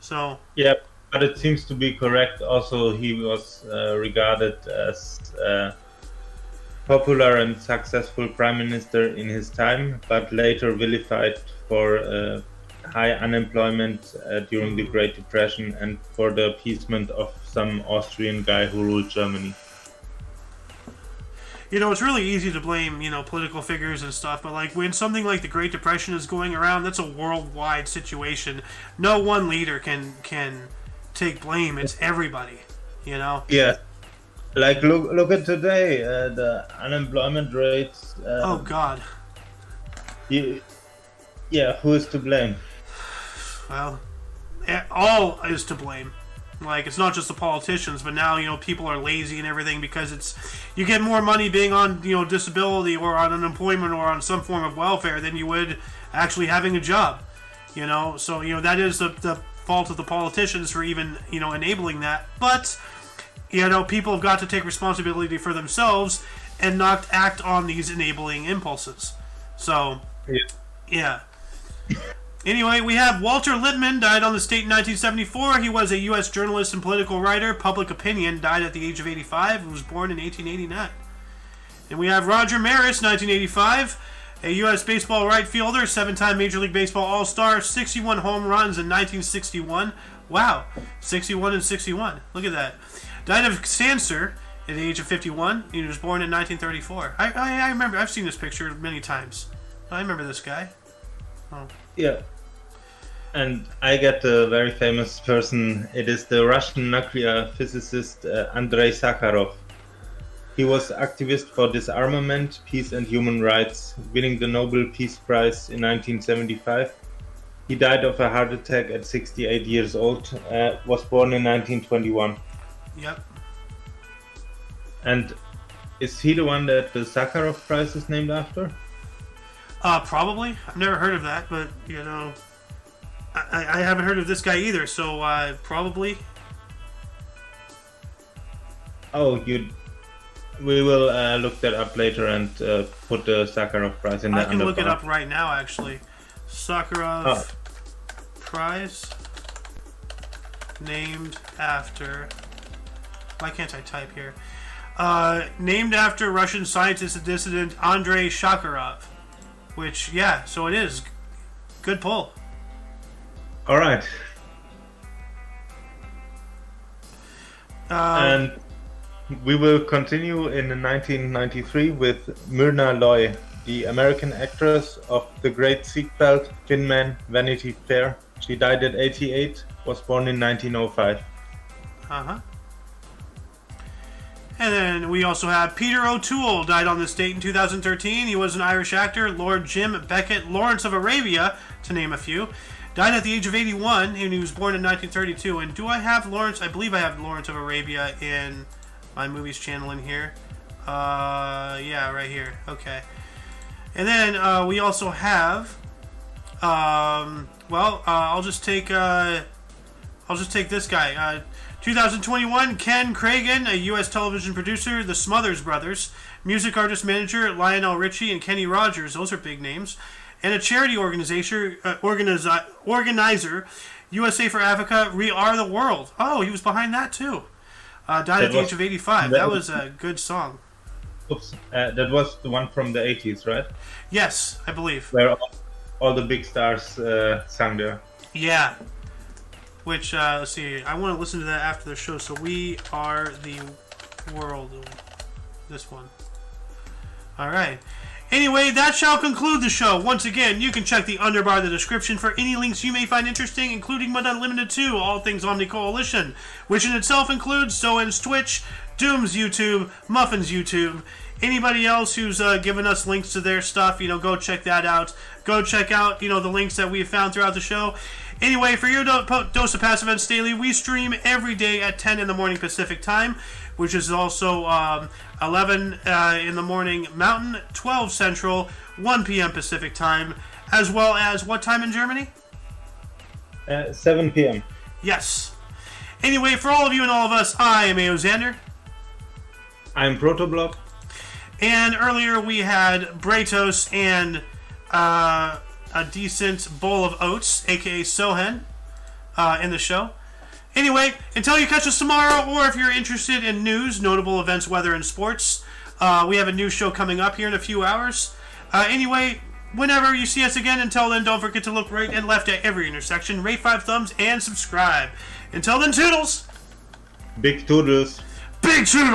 So. Yep. But it seems to be correct. Also, he was regarded as a popular and successful prime minister in his time, but later vilified for high unemployment during the Great Depression and for the appeasement of some Austrian guy who ruled Germany. It's really easy to blame, political figures and stuff, but, like, when something like the Great Depression is going around, that's a worldwide situation. No one leader can take blame. It's everybody, Yeah, like look at today, the unemployment rates. Oh God. Yeah, who is to blame? Well, all is to blame. Like, it's not just the politicians, but now people are lazy and everything because you get more money being on disability or on unemployment or on some form of welfare than you would actually having a job. So that is the fault of the politicians for even enabling that. But people have got to take responsibility for themselves and not act on these enabling impulses. So yeah. Anyway, we have Walter Lippmann, died on this date in 1974. He was a U.S. journalist and political writer. Public opinion, died at the age of 85 and was born in 1889. And we have Roger Maris, 1985. A U.S. baseball right fielder, 7-time Major League Baseball All-Star, 61 home runs in 1961. Wow, 61 and 61. Look at that. Died of cancer at the age of 51. He was born in 1934. I remember. I've seen this picture many times. I remember this guy. Oh. Yeah. And I get a very famous person. It is the Russian nuclear physicist Andrei Sakharov. He was activist for disarmament, peace and human rights, winning the Nobel Peace Prize in 1975. He died of a heart attack at 68 years old, was born in 1921. Yep. And is he the one that the Sakharov Prize is named after? Probably. I've never heard of that, but, you know, I haven't heard of this guy either, so probably. Oh, we will look that up later and put the Sakharov Prize in the I can look it underbar. up right now, actually. Sakharov Prize named after... Why can't I type here? Named after Russian scientist and dissident Andrei Sakharov. Which, yeah, so it is. Good pull. All right. And we will continue in 1993 with Myrna Loy, the American actress of the great Seatbelt, Thin Man, Vanity Fair. She died at 88, was born in 1905. Uh-huh. And then we also have Peter O'Toole, died on this date in 2013. He was an Irish actor. Lord Jim Beckett, Lawrence of Arabia, to name a few. Died at the age of 81, and he was born in 1932. And do I have Lawrence? I believe I have Lawrence of Arabia in my movies channel in here. Yeah, right here. Okay. And then we also have... I'll just take this guy. 2021, Ken Cragen, a U.S. television producer, the Smothers Brothers, music artist manager Lionel Richie and Kenny Rogers, those are big names, and a charity organizer, USA for Africa, We Are the World. Oh, he was behind that too. Died at the age of 85. That was a good song. Oops, that was the one from the 80s, right? Yes, I believe. Where all the big stars sang there. Yeah. Which, let's see, I want to listen to that after the show. So We Are the World. This one. Alright. Anyway, that shall conclude the show. Once again, you can check the underbar of the description for any links you may find interesting, including but not limited to all things OMNI Coalition, which in itself includes Soen's Twitch, Doom's YouTube, Muffin's YouTube. Anybody else who's given us links to their stuff, go check that out. Go check out, the links that we've found throughout the show. Anyway, for your dose of Passive Events Daily, we stream every day at 10 in the morning Pacific Time, which is also 11 in the morning Mountain, 12 Central, 1 p.m. Pacific Time, as well as what time in Germany? 7 p.m. Yes. Anyway, for all of you and all of us, I am A.O. Xander. I'm Protoblob. And earlier we had Bratos and a decent bowl of oats, aka Sohen, in the show. Anyway, until you catch us tomorrow, or if you're interested in news, notable events, weather, and sports, we have a new show coming up here in a few hours. Anyway, whenever you see us again, until then, don't forget to look right and left at every intersection, rate 5 thumbs, and subscribe. Until then, toodles! Big toodles! Big toodles!